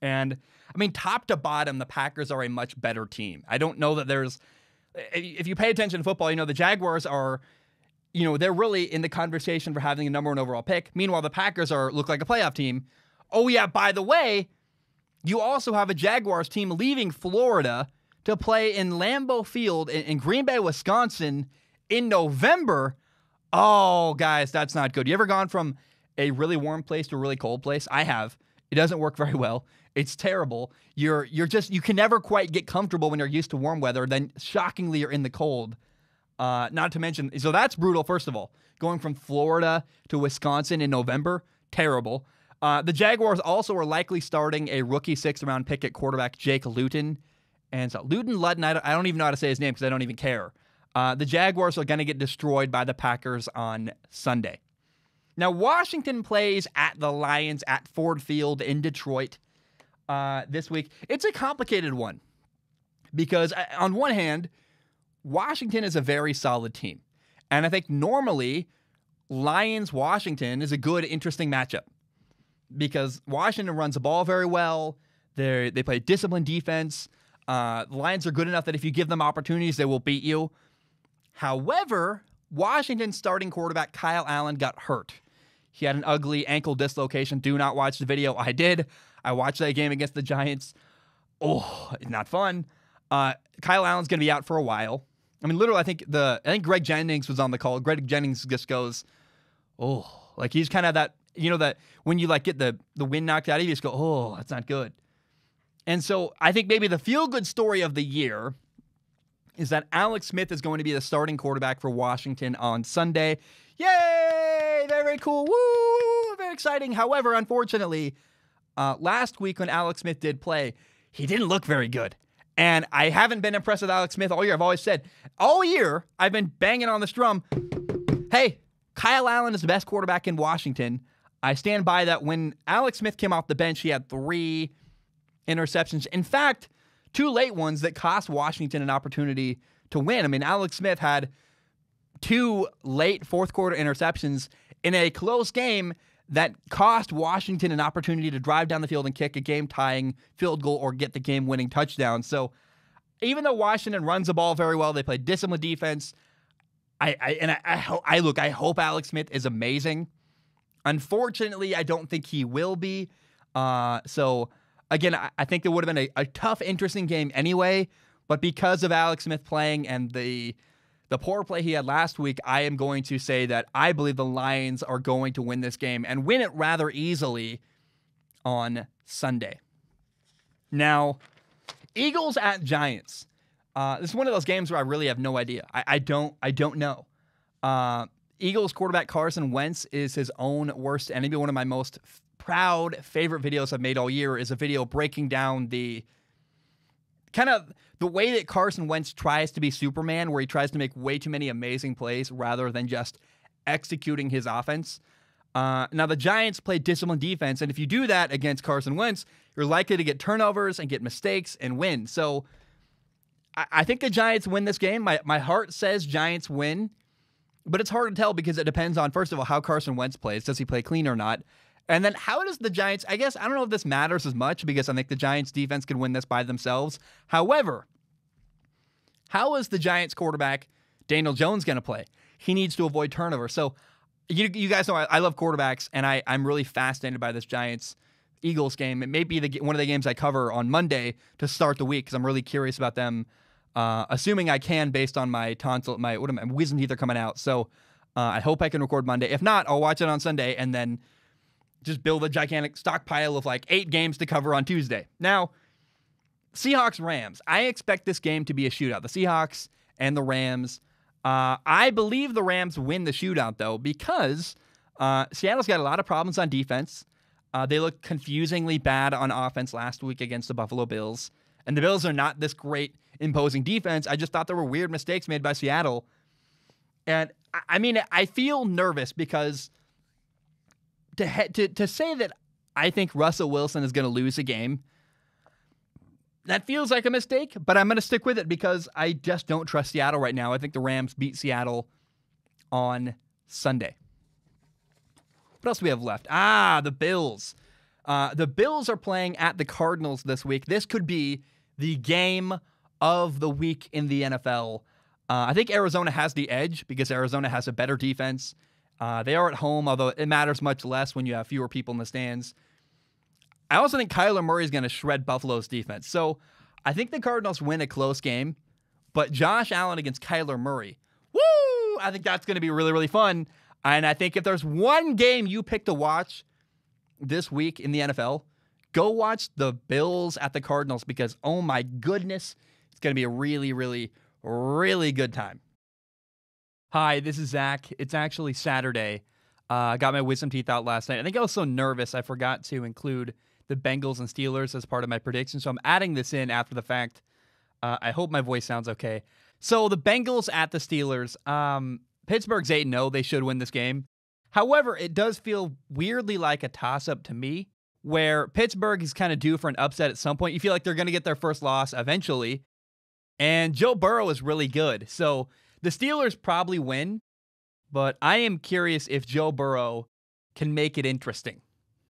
And I mean, top to bottom, the Packers are a much better team. I don't know that there's, if you pay attention to football, the Jaguars are, they're really in the conversation for having a number one overall pick. Meanwhile, the Packers look like a playoff team. Oh yeah, by the way, you also have a Jaguars team leaving Florida to play in Lambeau Field in Green Bay, Wisconsin in November. Oh, guys, that's not good. You ever gone from a really warm place to a really cold place? I have. It doesn't work very well. It's terrible. You can never quite get comfortable when you're used to warm weather. Then shockingly, you're in the cold. Not to mention, so that's brutal, first of all. Going from Florida to Wisconsin in November, terrible. The Jaguars also are likely starting a rookie 6th-round pick at quarterback, Jake Luton. And so Ludden, I don't even know how to say his name because I don't even care. The Jaguars are going to get destroyed by the Packers on Sunday. Now, Washington plays at the Lions at Ford Field in Detroit this week. It's a complicated one because, on one hand, Washington is a very solid team. And I think normally Lions-Washington is a good, interesting matchup because Washington runs the ball very well. They play disciplined defense. The Lions are good enough that if you give them opportunities, they will beat you. However, Washington's starting quarterback Kyle Allen got hurt. He had an ugly ankle dislocation. Do not watch the video. I did. I watched that game against the Giants. Oh, not fun. Kyle Allen's going to be out for a while. I mean, literally, I think Greg Jennings was on the call. Greg Jennings just goes, oh, like he's kind of that, that when you get the wind knocked out of you, you just go, oh, that's not good. And so I think maybe the feel-good story of the year is that Alex Smith is going to be the starting quarterback for Washington on Sunday. Yay! Very, very cool. Woo! Very exciting. However, unfortunately, last week when Alex Smith did play, he didn't look very good. And I haven't been impressed with Alex Smith all year. I've always said, all year, I've been banging on this drum. Hey, Kyle Allen is the best quarterback in Washington. I stand by that. When Alex Smith came off the bench, he had 3 interceptions. In fact, 2 late ones that cost Washington an opportunity to win. I mean, Alex Smith had 2 late fourth-quarter interceptions in a close game that cost Washington an opportunity to drive down the field and kick a game-tying field goal or get the game-winning touchdown. So even though Washington runs the ball very well, they play disciplined defense. I hope Alex Smith is amazing. Unfortunately, I don't think he will be. So again, I think it would have been a tough, interesting game anyway. But because of Alex Smith playing and the the poor play he had last week, I am going to say that I believe the Lions are going to win this game and win it rather easily on Sunday. Now, Eagles at Giants. This is one of those games where I really have no idea. I don't know. Eagles quarterback Carson Wentz is his own worst enemy. One of my most proud favorite videos I've made all year is a video breaking down the kind of the way that Carson Wentz tries to be Superman, where he tries to make way too many amazing plays rather than just executing his offense. Now, the Giants play disciplined defense, and if you do that against Carson Wentz, you're likely to get turnovers and get mistakes and win. So I think the Giants win this game. My heart says Giants win, but it's hard to tell because it depends on, first of all, how Carson Wentz plays. Does he play clean or not? And then how does the Giants, I guess, I don't know if this matters as much because I think the Giants defense can win this by themselves. However, how is the Giants quarterback Daniel Jones going to play? He needs to avoid turnover. So you guys know I love quarterbacks, and I'm really fascinated by this Giants-Eagles game. It may be one of the games I cover on Monday to start the week because I'm really curious about them, assuming I can based on my wisdom teeth are coming out. So I hope I can record Monday. If not, I'll watch it on Sunday and then just build a gigantic stockpile of like 8 games to cover on Tuesday. Now, Seahawks-Rams. I expect this game to be a shootout. The Seahawks and the Rams. I believe the Rams win the shootout, though, because Seattle's got a lot of problems on defense. They looked confusingly bad on offense last week against the Buffalo Bills. And the Bills are not this great imposing defense. I just thought there were weird mistakes made by Seattle. And, I mean, I feel nervous because to say that I think Russell Wilson is going to lose a game, that feels like a mistake, but I'm going to stick with it because I just don't trust Seattle right now. I think the Rams beat Seattle on Sunday. What else do we have left? The Bills. The Bills are playing at the Cardinals this week. This could be the game of the week in the NFL. I think Arizona has the edge because Arizona has a better defense. They are at home, although it matters much less when you have fewer people in the stands. I also think Kyler Murray is going to shred Buffalo's defense. So I think the Cardinals win a close game, but Josh Allen against Kyler Murray, woo! I think that's going to be really, really fun. And I think if there's one game you pick to watch this week in the NFL, go watch the Bills at the Cardinals because, oh my goodness, it's going to be a really, really, really good time. Hi, this is Zach. It's actually Saturday. I got my wisdom teeth out last night. I think I was so nervous I forgot to include the Bengals and Steelers as part of my prediction, so I'm adding this in after the fact. I hope my voice sounds okay. So the Bengals at the Steelers. Pittsburgh's 8-0. They should win this game. However, it does feel weirdly like a toss-up to me, where Pittsburgh is kind of due for an upset at some point. You feel like they're going to get their first loss eventually, and Joe Burrow is really good. So the Steelers probably win, but I am curious if Joe Burrow can make it interesting.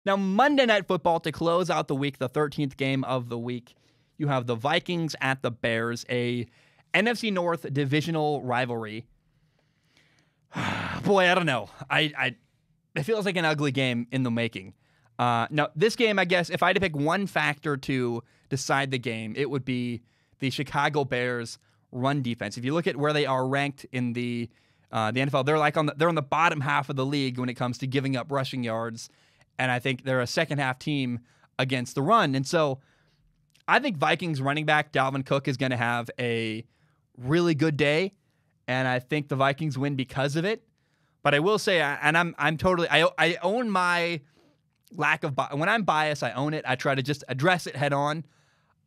Now, Monday Night Football to close out the week, the 13th game of the week, you have the Vikings at the Bears, a NFC North divisional rivalry. Boy, I don't know. It feels like an ugly game in the making. Now, this game, I guess, if I had to pick one factor to decide the game, it would be the Chicago Bears run defense. If you look at where they are ranked in the NFL, they're on the bottom half of the league when it comes to giving up rushing yards. And I think they're a second half team against the run. And so I think Vikings running back Dalvin Cook is going to have a really good day. And I think the Vikings win because of it. But I will say, and I own my lack of, when I'm biased, I own it. I try to just address it head on.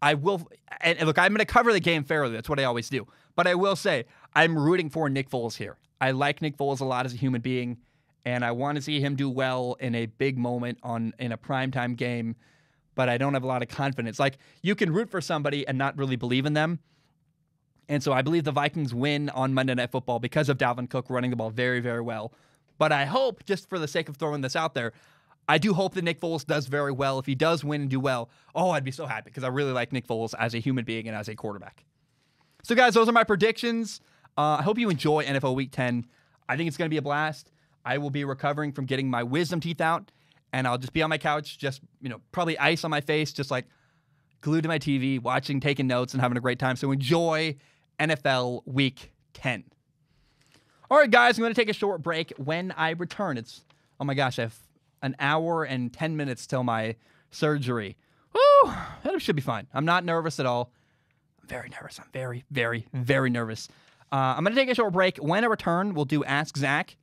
And look, I'm going to cover the game fairly. That's what I always do. But I will say, I'm rooting for Nick Foles here. I like Nick Foles a lot as a human being. And I want to see him do well in a big moment in a primetime game, but I don't have a lot of confidence. Like, you can root for somebody and not really believe in them. And so I believe the Vikings win on Monday Night Football because of Dalvin Cook running the ball very, very well. But I hope, just for the sake of throwing this out there, I do hope that Nick Foles does very well. If he does win and do well, I'd be so happy because I really like Nick Foles as a human being and as a quarterback. So, guys, those are my predictions. I hope you enjoy NFL Week 10. I think it's going to be a blast. I will be recovering from getting my wisdom teeth out, and I'll just be on my couch, just, probably ice on my face, just like glued to my TV, watching, taking notes, and having a great time. So enjoy NFL Week 10. All right, guys, I'm going to take a short break. When I return, oh my gosh, I have an hour and 10 minutes till my surgery. Woo! That should be fine. I'm not nervous at all. I'm very nervous. I'm very, very, very nervous. I'm going to take a short break. When I return, we'll do Ask Zach,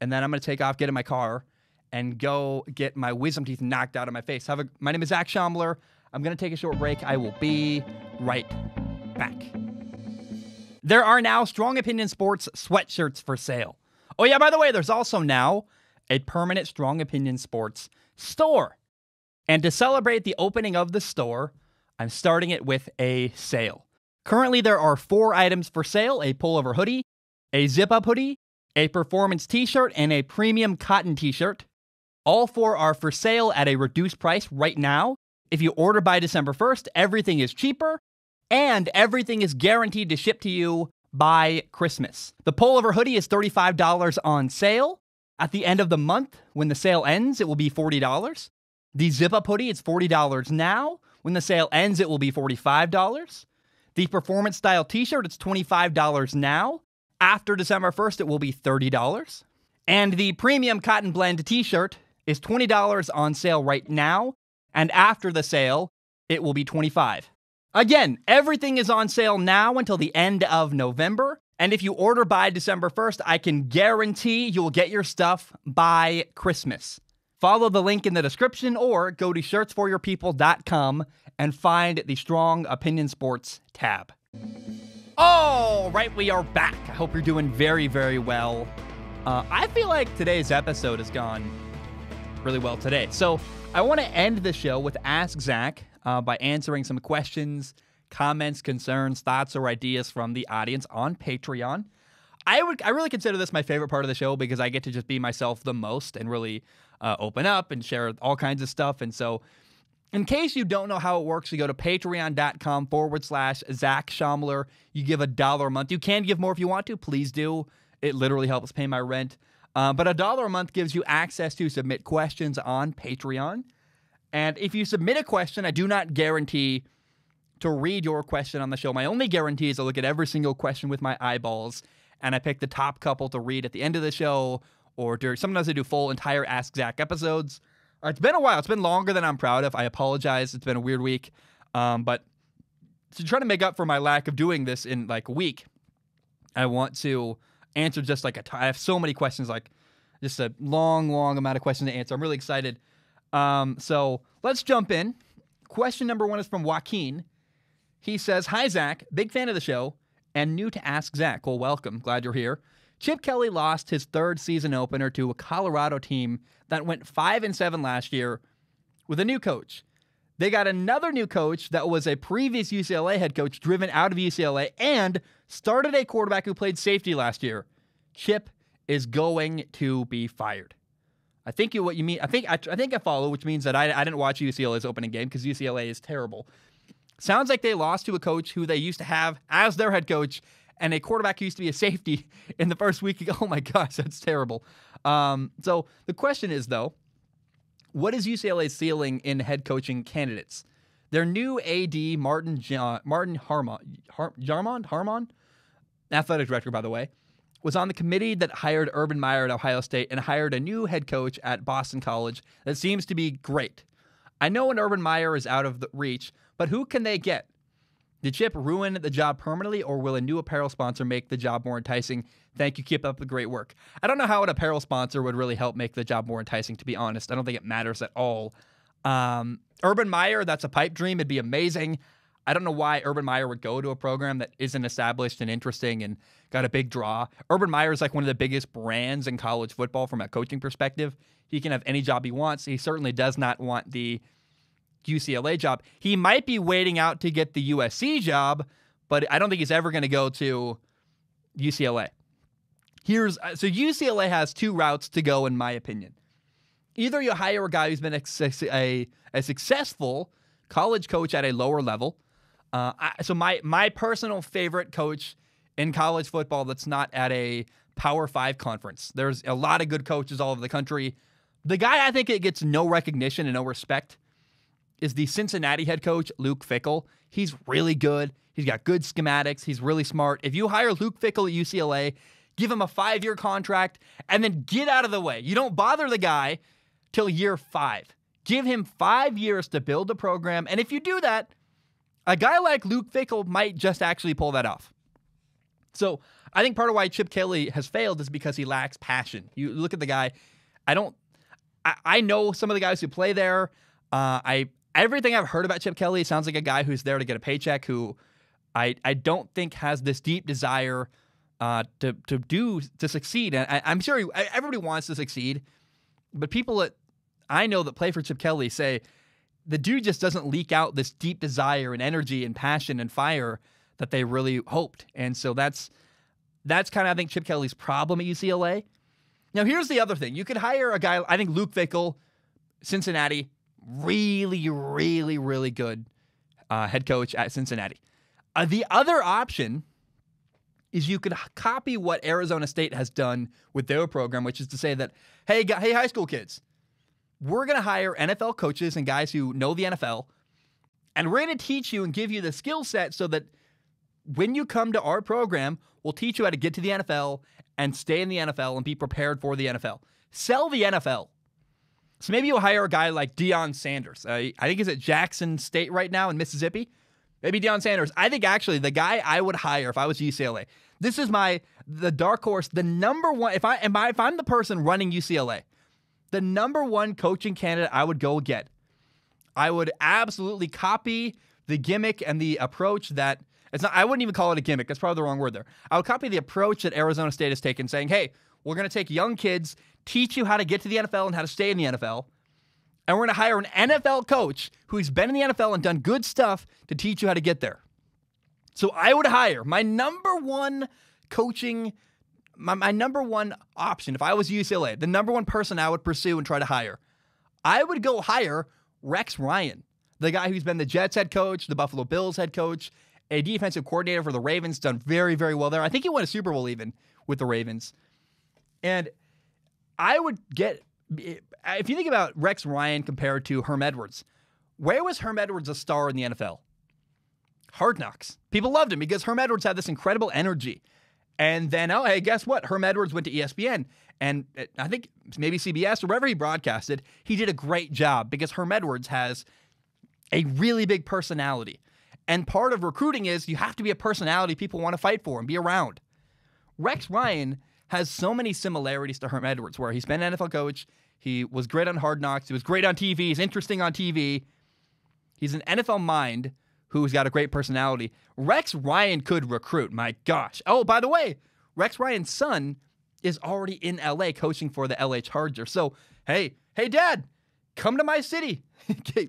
and then I'm going to take off, get in my car, and go get my wisdom teeth knocked out of my face. My name is Zach Schaumler. I'm going to take a short break. I will be right back. There are now Strong Opinion Sports sweatshirts for sale. Oh yeah, by the way, there's also now a permanent Strong Opinion Sports store. And to celebrate the opening of the store, I'm starting it with a sale. Currently, there are 4 items for sale: a pullover hoodie, a zip-up hoodie, a performance t-shirt, and a premium cotton t-shirt. All 4 are for sale at a reduced price right now. If you order by December 1st, everything is cheaper, and everything is guaranteed to ship to you by Christmas. The pullover hoodie is $35 on sale. At the end of the month, when the sale ends, it will be $40. The zip-up hoodie is $40 now. When the sale ends, it will be $45. The performance style t-shirt, it's $25 now. After December 1st, it will be $30. And the premium cotton blend t-shirt is $20 on sale right now. And after the sale, it will be $25. Again, everything is on sale now until the end of November. And if you order by December 1st, I can guarantee you will get your stuff by Christmas. Follow the link in the description or go to shirtsforyourpeople.com and find the Strong Opinion Sports tab. All right, we are back. I hope you're doing very, very well. I feel like today's episode has gone really well today. So I want to end the show with Ask Zach by answering some questions, comments, concerns, thoughts, or ideas from the audience on Patreon. I really consider this my favorite part of the show because I get to just be myself the most and really open up and share all kinds of stuff. And so in case you don't know how it works, you go to patreon.com/Zach Schaumler. You give $1 a month. You can give more if you want to. Please do. It literally helps pay my rent. But $1 a month gives you access to submit questions on Patreon. And if you submit a question, I do not guarantee to read your question on the show. My only guarantee is to look at every single question with my eyeballs, and I pick the top couple to read at the end of the show, or sometimes I do full entire Ask Zach episodes. It's been a while. It's been longer than I'm proud of. I apologize. It's been a weird week. But to try to make up for my lack of doing this in like a week, I want to answer just like I have so many questions, like just a long amount of questions to answer. I'm really excited. So let's jump in. Question number 1 is from Joaquin. He says, "Hi, Zach. Big fan of the show and new to Ask Zach." Well, welcome. Glad you're here. Chip Kelly lost his 3rd season opener to a Colorado team that went 5-7 last year with a new coach. They got another new coach that was a previous UCLA head coach driven out of UCLA and started a quarterback who played safety last year. Chip is going to be fired. I think what you mean. I think I follow, which means that I didn't watch UCLA's opening game because UCLA is terrible. Sounds like they lost to a coach who they used to have as their head coach and a quarterback who used to be a safety in the first week. Oh my gosh, that's terrible. So the question is, though, what is UCLA's ceiling in head coaching candidates? Their new AD, Martin Harmon, athletic director, by the way, was on the committee that hired Urban Meyer at Ohio State and hired a new head coach at Boston College that seems to be great. I know an Urban Meyer is out of the reach, but who can they get? Did Chip ruin the job permanently, or will a new apparel sponsor make the job more enticing? Thank you. Keep up the great work. I don't know how an apparel sponsor would really help make the job more enticing, to be honest. I don't think it matters at all. Urban Meyer, that's a pipe dream. It'd be amazing. I don't know why Urban Meyer would go to a program that isn't established and interesting and got a big draw. Urban Meyer is like one of the biggest brands in college football from a coaching perspective. He can have any job he wants. He certainly does not want the UCLA job. He might be waiting out to get the USC job, but I don't think he's ever going to go to UCLA. So UCLA has 2 routes to go, in my opinion. Either you hire a guy who's been a successful college coach at a lower level. So my personal favorite coach in college football that's not at a Power 5 conference. There's a lot of good coaches all over the country. The guy I think it gets no recognition and no respect is the Cincinnati head coach, Luke Fickell. He's really good. He's got good schematics. He's really smart. If you hire Luke Fickell at UCLA, give him a 5-year contract, and then get out of the way. You don't bother the guy till year 5. Give him 5 years to build a program, and if you do that, a guy like Luke Fickell might just actually pull that off. So I think part of why Chip Kelly has failed is because he lacks passion. You look at the guy. I know some of the guys who play there. Everything I've heard about Chip Kelly sounds like a guy who's there to get a paycheck, who I don't think has this deep desire to succeed. And I'm sure everybody wants to succeed, but people that I know that play for Chip Kelly say the dude just doesn't leak out this deep desire and energy and passion and fire that they really hoped. And so that's kind of, I think, Chip Kelly's problem at UCLA. Now, here's the other thing. You could hire a guy, I think Luke Fickell, Cincinnati, really, really, really good head coach at Cincinnati. The other option is you could copy what Arizona State has done with their program, which is to say that, hey, high school kids, we're going to hire NFL coaches and guys who know the NFL, and we're going to teach you and give you the skill set so that when you come to our program, we'll teach you how to get to the NFL and stay in the NFL and be prepared for the NFL. Sell the NFL. So maybe you'll hire a guy like Deion Sanders. I think he's at Jackson State right now in Mississippi. Maybe Deion Sanders. I think actually the guy I would hire if I was UCLA. This is the dark horse, the number one. If I'm the person running UCLA, the number one coaching candidate I would go get. I would absolutely copy the gimmick and the approach that it's not. I wouldn't even call it a gimmick. That's probably the wrong word there. I would copy the approach that Arizona State has taken, saying, "Hey, we're going to take young kids, teach you how to get to the NFL and how to stay in the NFL. And we're going to hire an NFL coach who's been in the NFL and done good stuff to teach you how to get there." So I would hire my number one coaching, my number one option if I was UCLA, the number one person I would pursue and try to hire. I would go hire Rex Ryan, the guy who's been the Jets head coach, the Buffalo Bills head coach, a defensive coordinator for the Ravens, done very, very well there. I think he won a Super Bowl even with the Ravens. And I would get, if you think about Rex Ryan compared to Herm Edwards, where was Herm Edwards a star in the NFL? Hard Knocks. People loved him because Herm Edwards had this incredible energy. And then, oh, hey, guess what? Herm Edwards went to ESPN. And I think maybe CBS or wherever he broadcasted, he did a great job because Herm Edwards has a really big personality. And part of recruiting is you have to be a personality people want to fight for and be around. Rex Ryan has so many similarities to Herm Edwards, where he's been an NFL coach. He was great on Hard Knocks. He was great on TV. He's interesting on TV. He's an NFL mind who's got a great personality. Rex Ryan could recruit. My gosh. Oh, by the way, Rex Ryan's son is already in LA coaching for the LA Chargers. So, hey, Dad, come to my city.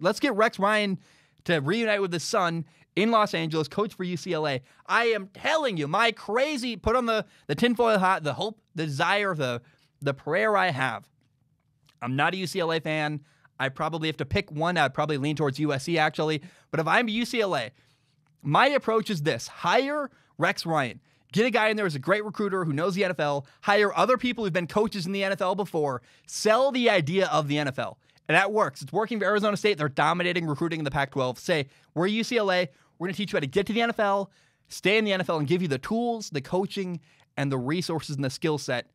Let's get Rex Ryan to reunite with his son in Los Angeles, coach for UCLA. I am telling you, my crazy, put on the tinfoil hat, the hope, the desire, the prayer I have. I'm not a UCLA fan. I probably have to pick one. I'd probably lean towards USC, actually. But if I'm UCLA, my approach is this. Hire Rex Ryan. Get a guy in there who's a great recruiter who knows the NFL. Hire other people who've been coaches in the NFL before. Sell the idea of the NFL. And that works. It's working for Arizona State. They're dominating recruiting in the Pac-12. Say, we're UCLA. We're going to teach you how to get to the NFL, stay in the NFL, and give you the tools, the coaching, and the resources and the skill set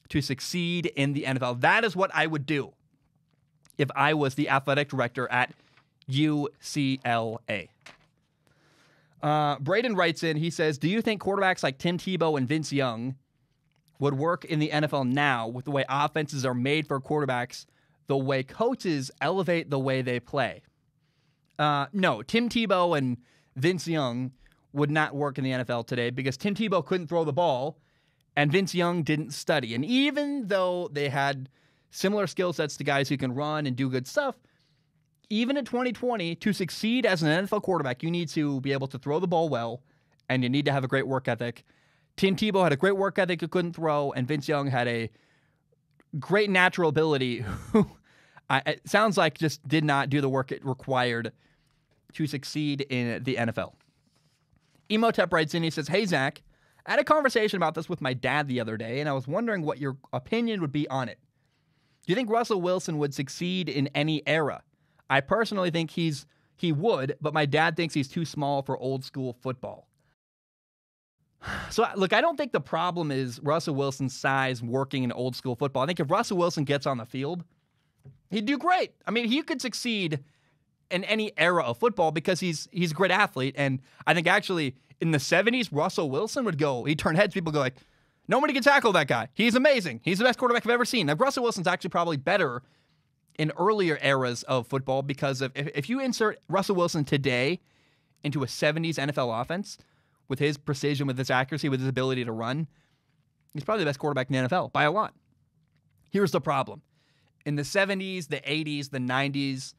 to succeed in the NFL. That is what I would do if I was the athletic director at UCLA. Braden writes in, he says, do you think quarterbacks like Tim Tebow and Vince Young would work in the NFL now with the way offenses are made for quarterbacks, the way coaches elevate the way they play? No, Tim Tebow and Vince Young would not work in the NFL today because Tim Tebow couldn't throw the ball and Vince Young didn't study. And even though they had similar skill sets to guys who can run and do good stuff, even in 2020, to succeed as an NFL quarterback, you need to be able to throw the ball well and you need to have a great work ethic. Tim Tebow had a great work ethic who couldn't throw, and Vince Young had a great natural ability who it sounds like just did not do the work it required to succeed in the NFL. Emotep writes in, he says, hey, Zach, I had a conversation about this with my dad the other day, and I was wondering what your opinion would be on it. Do you think Russell Wilson would succeed in any era? I personally think he would, but my dad thinks he's too small for old school football. So, look, I don't think the problem is Russell Wilson's size working in old school football. I think if Russell Wilson gets on the field, he'd do great. I mean, he could succeed in any era of football because he's a great athlete. And I think actually in the 70s, Russell Wilson he'd turn heads. People go like, nobody can tackle that guy. He's amazing. He's the best quarterback I've ever seen. Now, Russell Wilson's actually probably better in earlier eras of football because if you insert Russell Wilson today into a 70s NFL offense with his precision, with his accuracy, with his ability to run, he's probably the best quarterback in the NFL by a lot. Here's the problem. In the 70s, the 80s, the 90s,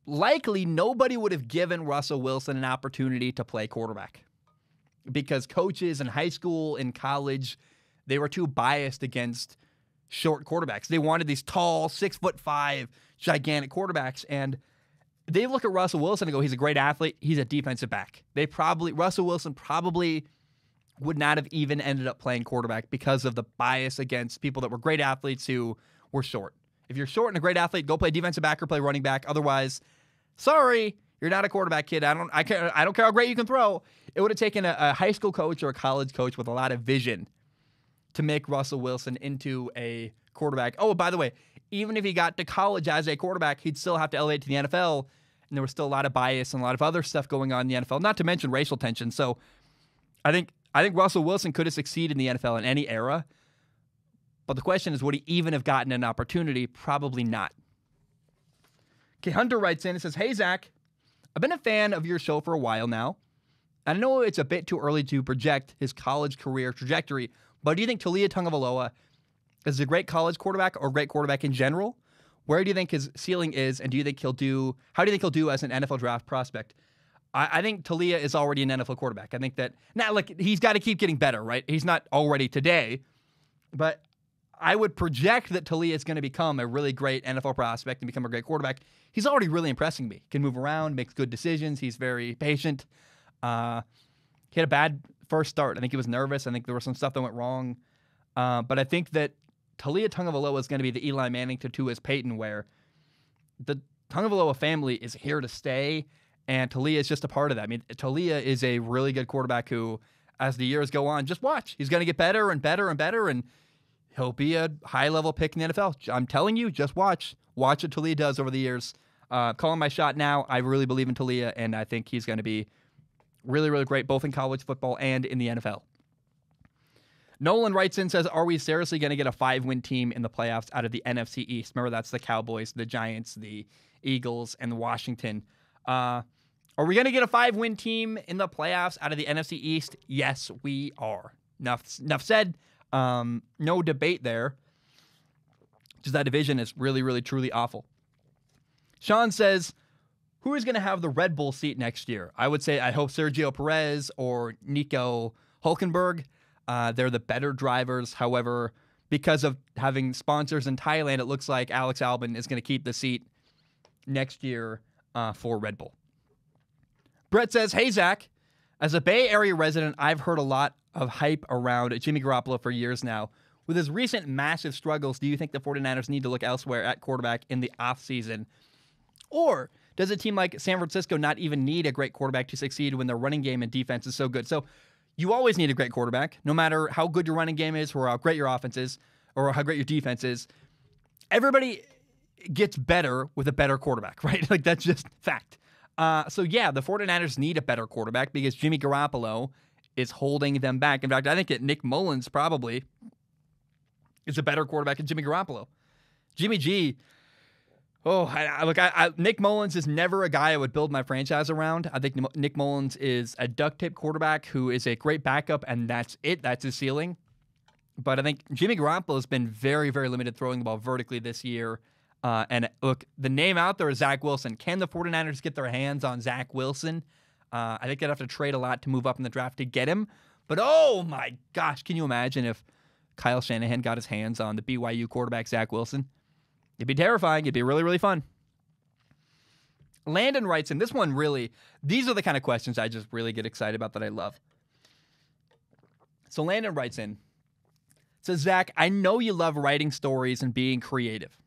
likely nobody would have given Russell Wilson an opportunity to play quarterback because coaches in high school, in college, they were too biased against short quarterbacks. They wanted these tall, 6'5", gigantic quarterbacks, and they look at Russell Wilson and go, he's a great athlete. He's a defensive back. Russell Wilson probably would not have even ended up playing quarterback because of the bias against people that were great athletes who were short. If you're short and a great athlete, go play defensive back or play running back. Otherwise, sorry, you're not a quarterback, kid. I don't care how great you can throw. It would have taken a high school coach or a college coach with a lot of vision to make Russell Wilson into a quarterback. Oh, by the way, even if he got to college as a quarterback, he'd still have to elevate to the NFL, and there was still a lot of bias and a lot of other stuff going on in the NFL, not to mention racial tension. So I think Russell Wilson could have succeeded in the NFL in any era, but the question is, would he even have gotten an opportunity? Probably not. Okay, Hunter writes in and says, hey, Zach, I've been a fan of your show for a while now. I know it's a bit too early to project his college career trajectory, but do you think Taulia Tagovailoa is a great college quarterback or a great quarterback in general? Where do you think his ceiling is, and how do you think he'll do as an NFL draft prospect? I think Taulia is already an NFL quarterback. I think that, he's got to keep getting better, right? He's not already today, but I would project that Taulia is going to become a really great NFL prospect and become a great quarterback. He's already really impressing me. Can move around, makes good decisions. He's very patient. He had a bad first start. I think he was nervous. I think there was some stuff that went wrong. But I think that Taulia Tagovailoa is going to be the Eli Manning to Tua's Peyton, where the Tagovailoa family is here to stay, and Taulia is just a part of that. I mean, Taulia is a really good quarterback who, as the years go on, just watch. He's going to get better and better and better, and he'll be a high-level pick in the NFL. I'm telling you, just watch. Watch what Taulia does over the years. Calling my shot now. I really believe in Taulia, and I think he's going to be really, really great, both in college football and in the NFL. Nolan writes in, says, are we seriously going to get a 5-win team in the playoffs out of the NFC East? Remember, that's the Cowboys, the Giants, the Eagles, and Washington. Are we going to get a 5-win team in the playoffs out of the NFC East? Yes, we are. Enough said. No debate there. Just that division is really, really, truly awful. Sean says, who is going to have the Red Bull seat next year? I would say I hope Sergio Perez or Nico Hülkenberg. They're the better drivers. However, because of having sponsors in Thailand, it looks like Alex Albon is going to keep the seat next year for Red Bull. Brett says, hey, Zach, as a Bay Area resident, I've heard a lot of hype around Jimmy Garoppolo for years now. With his recent massive struggles, do you think the 49ers need to look elsewhere at quarterback in the offseason? Or does a team like San Francisco not even need a great quarterback to succeed when their running game and defense is so good? So you always need a great quarterback, no matter how good your running game is or how great your offense is or how great your defense is. Everybody gets better with a better quarterback, right? Like, that's just fact. So, yeah, the 49ers need a better quarterback because Jimmy Garoppolo is holding them back. In fact, I think that Nick Mullins probably is a better quarterback than Jimmy Garoppolo. Jimmy G, Nick Mullins is never a guy I would build my franchise around. I think Nick Mullins is a duct tape quarterback who is a great backup, and that's it. That's his ceiling. But I think Jimmy Garoppolo has been very, very limited throwing the ball vertically this year. And look, the name out there is Zach Wilson. Can the 49ers get their hands on Zach Wilson? I think they'd have to trade a lot to move up in the draft to get him. But, oh, my gosh, can you imagine if Kyle Shanahan got his hands on the BYU quarterback, Zach Wilson? It'd be terrifying. It'd be really, really fun. Landon writes in, this one really, these are the kind of questions I just really get excited about that I love. So Landon writes in, says, Zach, I know you love writing stories and being creative.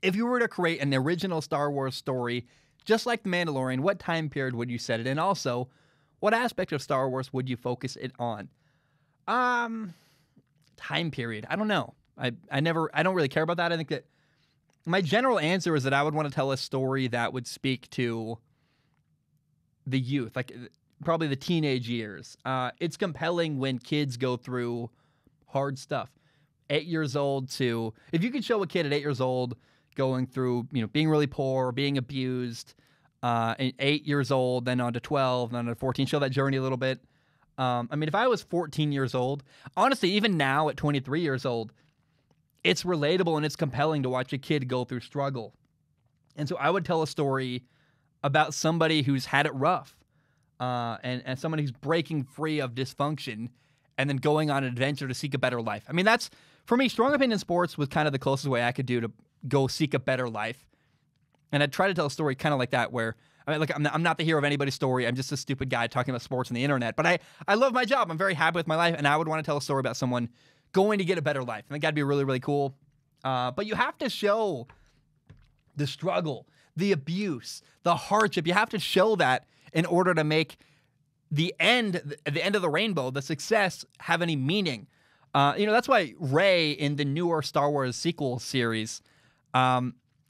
If you were to create an original Star Wars story, just like The Mandalorian, what time period would you set it in? Also, what aspect of Star Wars would you focus it on? Time period. I don't know. I don't really care about that. I think that my general answer is that I would want to tell a story that would speak to the youth, like probably the teenage years. It's compelling when kids go through hard stuff. 8 years old to, if you could show a kid at 8 years old going through, being really poor, being abused, at 8 years old, then on to 12, then on to 14, show that journey a little bit. If I was 14 years old, honestly, even now at 23 years old, it's relatable and it's compelling to watch a kid go through struggle. And so I would tell a story about somebody who's had it rough, and somebody who's breaking free of dysfunction and then going on an adventure to seek a better life. That's, for me, Strong Opinion Sports was kind of the closest way I could do to go seek a better life. And I'd try to tell a story kind of like that where, I'm not the hero of anybody's story. I'm just a stupid guy talking about sports on the internet. But I love my job. I'm very happy with my life. And I would want to tell a story about someone going to get a better life. I think that'd be really, really cool. But you have to show the struggle, the abuse, the hardship. You have to show that in order to make the end of the rainbow, the success, have any meaning. That's why Rey in the newer Star Wars sequel series,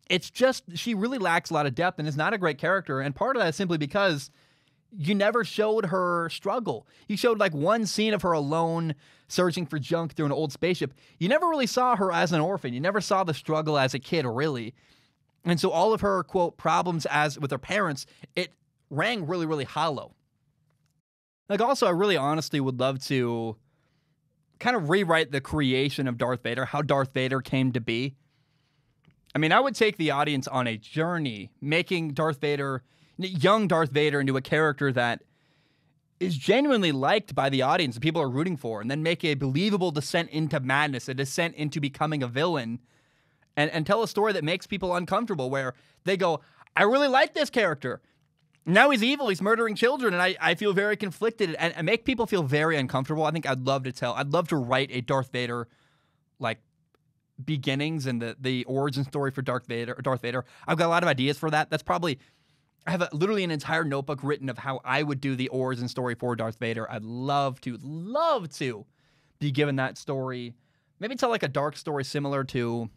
it's just, she really lacks a lot of depth and is not a great character. And part of that is simply because you never showed her struggle. You showed like one scene of her alone searching for junk through an old spaceship. You never really saw her as an orphan. You never saw the struggle as a kid, really. And so all of her, quote, problems as with her parents, it rang really, really hollow. Like, also, I really honestly would love to kind of rewrite the creation of Darth Vader, how Darth Vader came to be. I would take the audience on a journey, making Darth Vader, young Darth Vader, into a character that is genuinely liked by the audience that people are rooting for, and then make a believable descent into madness, a descent into becoming a villain, and tell a story that makes people uncomfortable, where they go, I really like this character. Now he's evil, he's murdering children, and I feel very conflicted, and make people feel very uncomfortable. I think I'd love to write a Darth Vader, like, beginnings and the origin story for Darth Vader. I've got a lot of ideas for that. I have literally an entire notebook written of how I would do the origin story for Darth Vader. I'd love to be given that story. Maybe tell like a dark story similar to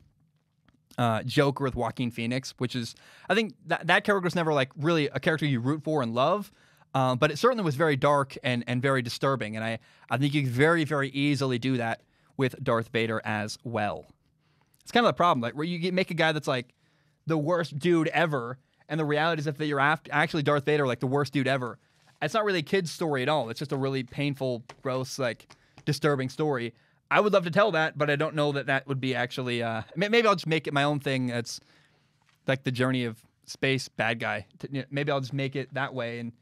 Joker with Joaquin Phoenix, which is, I think that character was never like really a character you root for and love, but it certainly was very dark and very disturbing. And I think you could very, very easily do that with Darth Vader as well. It's kind of the problem, like where you make a guy that's like the worst dude ever, and the reality is that you're actually Darth Vader, like the worst dude ever. It's not really a kid's story at all. It's just a really painful, gross, like disturbing story. I would love to tell that, but I don't know that would be actually. Maybe I'll just make it my own thing. It's like the journey of space bad guy. Maybe I'll just make it that way, and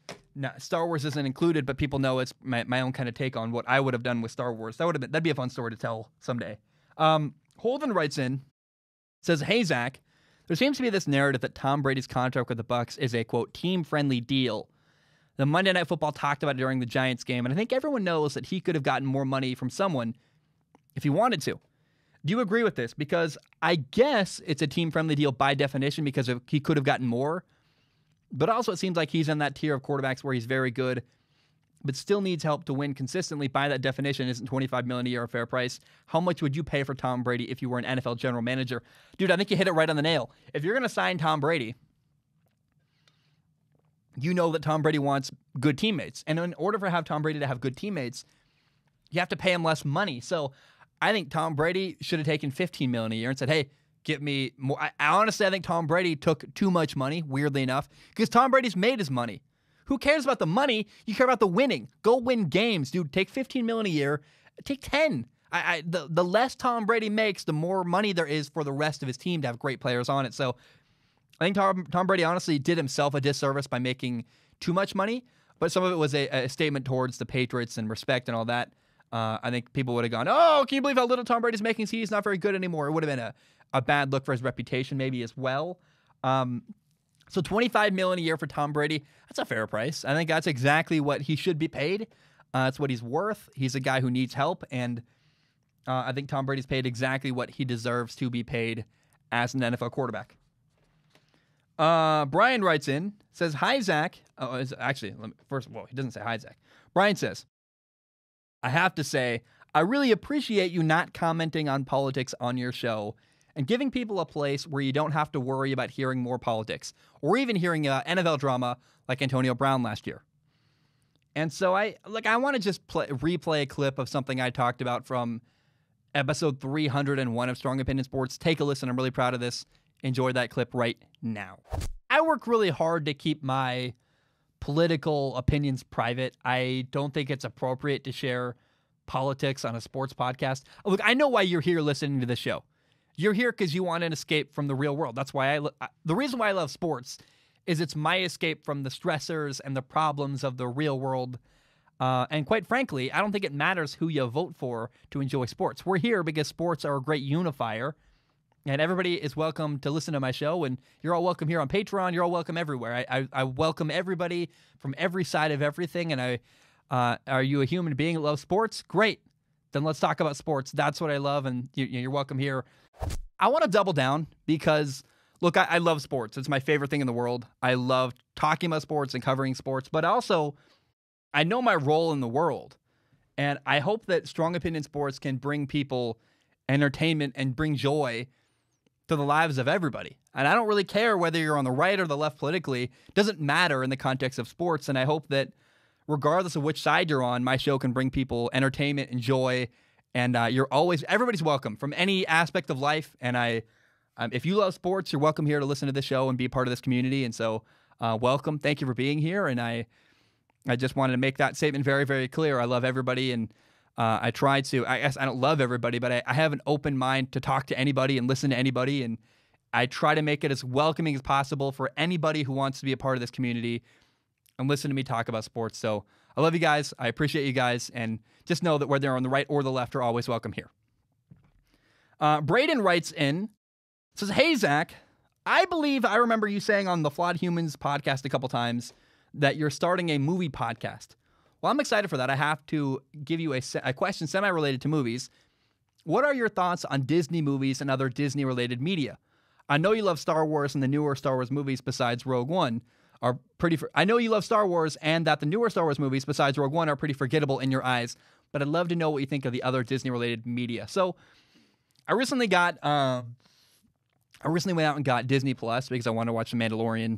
Star Wars isn't included, but people know it's my own kind of take on what I would have done with Star Wars. That'd be a fun story to tell someday. Holden writes in, says, "Hey Zach, there seems to be this narrative that Tom Brady's contract with the Bucs is a quote team-friendly deal. The Monday Night Football talked about it during the Giants game, and I think everyone knows that he could have gotten more money from someone if he wanted to. Do you agree with this? Because I guess it's a team-friendly deal by definition because he could have gotten more. But also it seems like he's in that tier of quarterbacks where he's very good, but still needs help to win consistently. By that definition, isn't $25 million a year a fair price? How much would you pay for Tom Brady if you were an NFL general manager?" Dude, I think you hit it right on the nail. If you're going to sign Tom Brady, you know that Tom Brady wants good teammates. And in order for Tom Brady to have good teammates, you have to pay him less money. So I think Tom Brady should have taken $15 million a year and said, hey, get me more. Honestly, I think Tom Brady took too much money, weirdly enough, because Tom Brady's made his money. Who cares about the money? You care about the winning. Go win games, dude. Take $15 million a year. Take 10. The less Tom Brady makes, the more money there is for the rest of his team to have great players on it. So I think Tom Brady honestly did himself a disservice by making too much money, but some of it was a statement towards the Patriots and respect and all that. I think people would have gone, oh, can you believe how little Tom Brady's making? See, he's not very good anymore. It would have been a bad look for his reputation maybe as well. So $25 million a year for Tom Brady, that's a fair price. I think that's exactly what he should be paid. That's what he's worth. He's a guy who needs help, and I think Tom Brady's paid exactly what he deserves to be paid as an NFL quarterback. Brian writes in, says, "Hi, Zach." Oh, first of all, he doesn't say hi, Zach. Brian says, "I have to say, I really appreciate you not commenting on politics on your show and giving people a place where you don't have to worry about hearing more politics or even hearing NFL drama like Antonio Brown last year." And so I want to just replay a clip of something I talked about from episode 301 of Strong Opinion Sports. Take a listen. I'm really proud of this. Enjoy that clip right now. I work really hard to keep my political opinions private. I don't think it's appropriate to share politics on a sports podcast. Look, I know why you're here listening to this show. You're here because you want an escape from the real world. That's why the reason why I love sports is it's my escape from the stressors and the problems of the real world. And quite frankly, I don't think it matters who you vote for to enjoy sports. We're here because sports are a great unifier, and everybody is welcome to listen to my show, and you're all welcome here on Patreon. You're all welcome everywhere. I welcome everybody from every side of everything, and are you a human being that loves sports? Great. Then let's talk about sports. That's what I love, and you're welcome here. I want to double down because, look, I love sports. It's my favorite thing in the world. I love talking about sports and covering sports, but also I know my role in the world, and I hope that Strong Opinion Sports can bring people entertainment and bring joy to the lives of everybody. And I don't really care whether you're on the right or the left politically. It doesn't matter in the context of sports, and I hope that regardless of which side you're on, my show can bring people entertainment and joy, and everybody's welcome from any aspect of life, and if you love sports, you're welcome here to listen to this show and be a part of this community, and so welcome. Thank you for being here, and I just wanted to make that statement very, very clear. I love everybody, and I guess I don't love everybody, but I have an open mind to talk to anybody and listen to anybody, and I try to make it as welcoming as possible for anybody who wants to be a part of this community and listen to me talk about sports. So I love you guys. I appreciate you guys, and just know that whether they're on the right or the left are always welcome here. Braden writes in, says, "Hey, Zach, I believe I remember you saying on the Flawed Humans podcast a couple times that you're starting a movie podcast. Well, I'm excited for that. I have to give you a question semi-related to movies. What are your thoughts on Disney movies and other Disney-related media? I know you love Star Wars, and the newer Star Wars movies besides Rogue One are I know you love Star Wars, and that the newer Star Wars movies besides Rogue One are pretty forgettable in your eyes, but I'd love to know what you think of the other Disney-related media." So I recently went out and got Disney Plus because I wanted to watch The Mandalorian.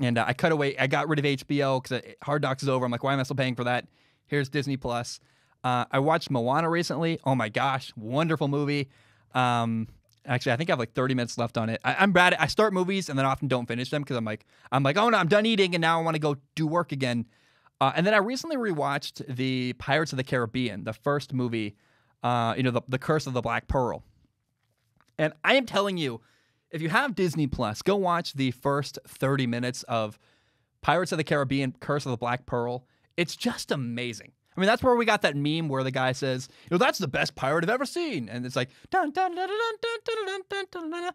And I got rid of HBO because Hard Knocks is over. I'm like, why am I still paying for that? Here's Disney Plus. I watched Moana recently. Oh my gosh, wonderful movie. Actually, I think I have like 30 minutes left on it. I'm bad. I start movies and then often don't finish them because I'm like, oh no, I'm done eating and now I want to go do work again. And then I recently rewatched the Pirates of the Caribbean, the first movie, the Curse of the Black Pearl. And I am telling you, if you have Disney Plus, go watch the first 30 minutes of Pirates of the Caribbean, Curse of the Black Pearl. It's just amazing. I mean, that's where we got that meme where the guy says, "That's the best pirate I've ever seen." And it's like, dun, dun, dun, dun, dun, dun, dun, dun, dun,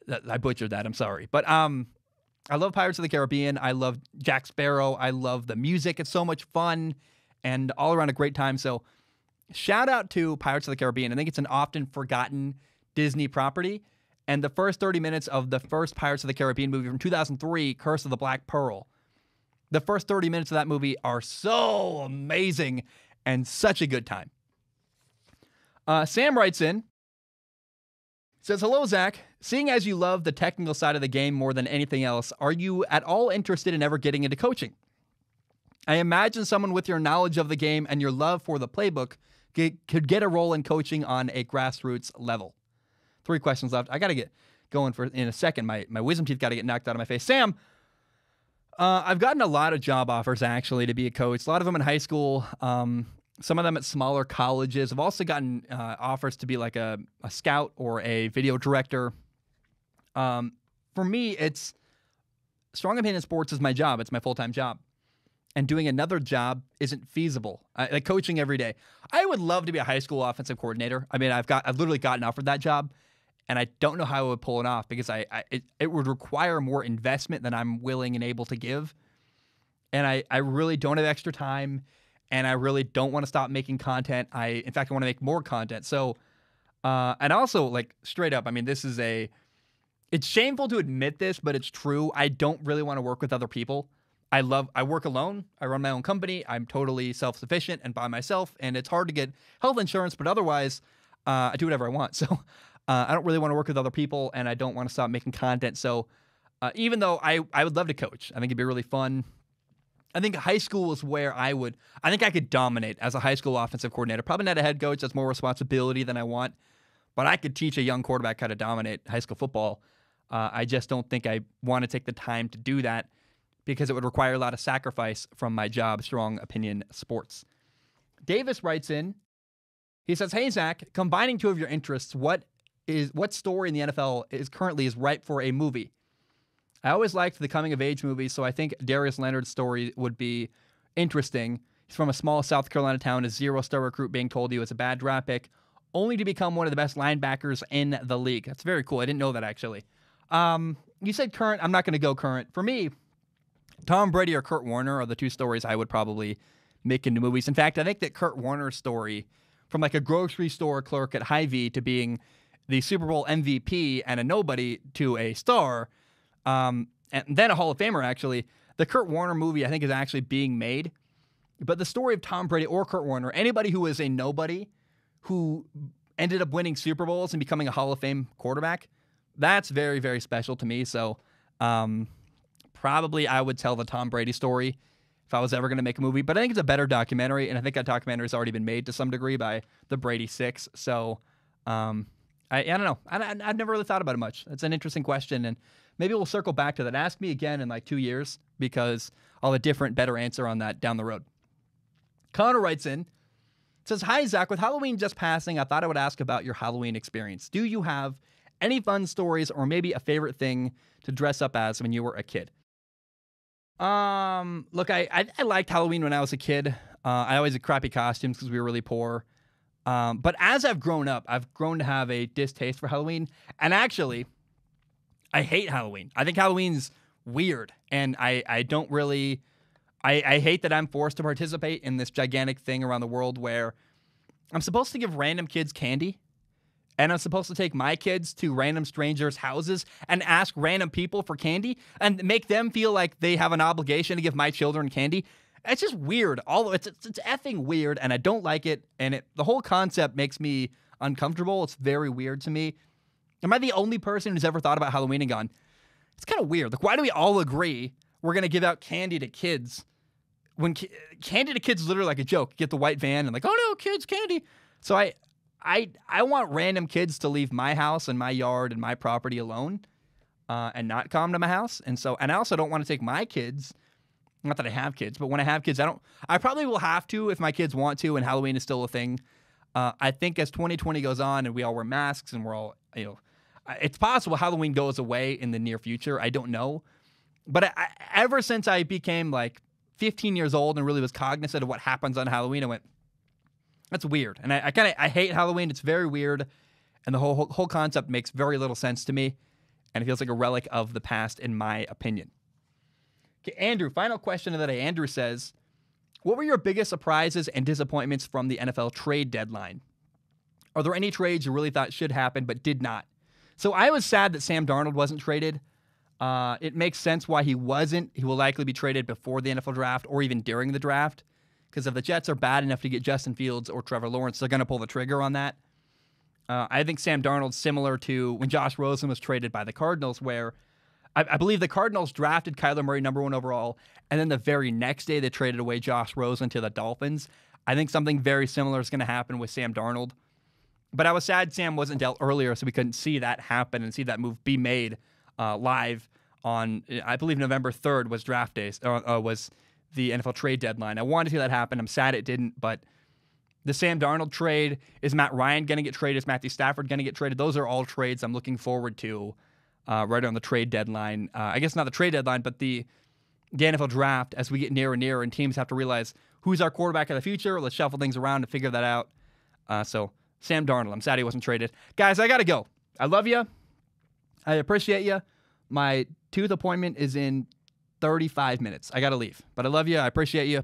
dun. I butchered that. I'm sorry. But I love Pirates of the Caribbean. I love Jack Sparrow. I love the music. It's so much fun and all around a great time. So shout out to Pirates of the Caribbean. I think it's an often forgotten Disney property. And the first 30 minutes of the first Pirates of the Caribbean movie from 2003, Curse of the Black Pearl, the first 30 minutes of that movie are so amazing and such a good time. Sam writes in, says, "Hello, Zach. Seeing as you love the technical side of the game more than anything else, are you at all interested in ever getting into coaching? I imagine someone with your knowledge of the game and your love for the playbook could get a role in coaching on a grassroots level." 3 questions left. I got to get going in a second. My wisdom teeth got to get knocked out of my face. Sam, I've gotten a lot of job offers, actually, to be a coach. A lot of them in high school, some of them at smaller colleges. I've also gotten offers to be like a scout or a video director. For me, it's Strong Opinion Sports is my job. It's my full-time job. And doing another job isn't feasible. Like coaching every day. I would love to be a high school offensive coordinator. I mean, I've literally gotten offered that job. And I don't know how I would pull it off because it would require more investment than I'm willing and able to give. And I really don't have extra time, and I really don't want to stop making content. In fact, I want to make more content. So, and also, like, straight up, I mean, it's It's shameful to admit this, but it's true. I don't really want to work with other people. I work alone. I run my own company. I'm totally self-sufficient and by myself, and it's hard to get health insurance, but otherwise, I do whatever I want. So I don't really want to work with other people, and I don't want to stop making content. So even though I would love to coach, I think it'd be really fun. I think high school is where I think I could dominate as a high school offensive coordinator. Probably not a head coach. That's more responsibility than I want. But I could teach a young quarterback how to dominate high school football. I just don't think I want to take the time to do that because it would require a lot of sacrifice from my job, Strong Opinion Sports. Davis writes in, he says, "Hey, Zach, combining two of your interests, what story in the NFL is currently ripe for a movie? I always liked the coming-of-age movies, so I think Darius Leonard's story would be interesting. He's from a small South Carolina town, a zero-star recruit being told he was a bad draft pick, only to become one of the best linebackers in the league." That's very cool. I didn't know that, actually. You said current. I'm not going to go current. For me, Tom Brady or Kurt Warner are the two stories I would probably make into movies. In fact, I think that Kurt Warner's story, from like a grocery store clerk at Hy-Vee to being the Super Bowl MVP and a nobody to a star, and then a Hall of Famer, actually, the Kurt Warner movie, I think, is actually being made. But the story of Tom Brady or Kurt Warner, anybody who is a nobody who ended up winning Super Bowls and becoming a Hall of Fame quarterback, that's very, very special to me. So probably I would tell the Tom Brady story if I was ever going to make a movie. But I think it's a better documentary, and I think that documentary has already been made to some degree by the Brady Six. So I don't know. I've never really thought about it much. It's an interesting question, and maybe we'll circle back to that. Ask me again in like 2 years because I'll have a different, better answer on that down the road. Connor writes in, says, "Hi, Zach. With Halloween just passing, I thought I would ask about your Halloween experience. Do you have any fun stories or maybe a favorite thing to dress up as when you were a kid?" Look, I liked Halloween when I was a kid. I always had crappy costumes because we were really poor. But as I've grown up, I've grown to have a distaste for Halloween. And actually, I hate Halloween. I think Halloween's weird. And I don't really... I hate that I'm forced to participate in this gigantic thing around the world where I'm supposed to give random kids candy, and I'm supposed to take my kids to random strangers' houses and ask random people for candy and make them feel like they have an obligation to give my children candy. It's just weird. It's effing weird, and I don't like it, and the whole concept makes me uncomfortable. It's very weird to me. Am I the only person who's ever thought about Halloween and gone, it's kind of weird? Like, why do we all agree we're going to give out candy to kids when candy to kids is literally like a joke? You get the white van and like, oh no, kids, candy. So I want random kids to leave my house and my yard and my property alone and not come to my house. And I also don't want to take my kids. Not that I have kids, but when I have kids, I probably will have to if my kids want to and Halloween is still a thing. I think as 2020 goes on and we all wear masks and we're all, it's possible Halloween goes away in the near future. I don't know. But ever since I became like 15 years old and really was cognizant of what happens on Halloween, I went, that's weird. And I hate Halloween. It's very weird. And the whole concept makes very little sense to me. And it feels like a relic of the past, in my opinion. Okay, Andrew, final question of the day. Andrew says, what were your biggest surprises and disappointments from the NFL trade deadline? Are there any trades you really thought should happen but did not? So I was sad that Sam Darnold wasn't traded. It makes sense why he wasn't. He will likely be traded before the NFL draft or even during the draft. Because if the Jets are bad enough to get Justin Fields or Trevor Lawrence, they're going to pull the trigger on that. I think Sam Darnold's similar to when Josh Rosen was traded by the Cardinals, where I believe the Cardinals drafted Kyler Murray #1 overall, and then the very next day they traded away Josh Rosen to the Dolphins. I think something very similar is going to happen with Sam Darnold. But I was sad Sam wasn't dealt earlier, so we couldn't see that happen and see that move be made live on, I believe November 3rd was draft day, was the NFL trade deadline. I wanted to see that happen. I'm sad it didn't, but the Sam Darnold trade, is Matt Ryan going to get traded? Is Matthew Stafford going to get traded? Those are all trades I'm looking forward to right on the trade deadline. I guess not the trade deadline, but the NFL draft as we get nearer and nearer, and teams have to realize who's our quarterback of the future. Let's shuffle things around to figure that out. So Sam Darnold, I'm sad he wasn't traded. Guys, I got to go. I love you. I appreciate you. My tooth appointment is in 35 minutes. I got to leave. But I love you. I appreciate you.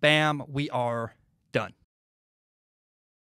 Bam, we are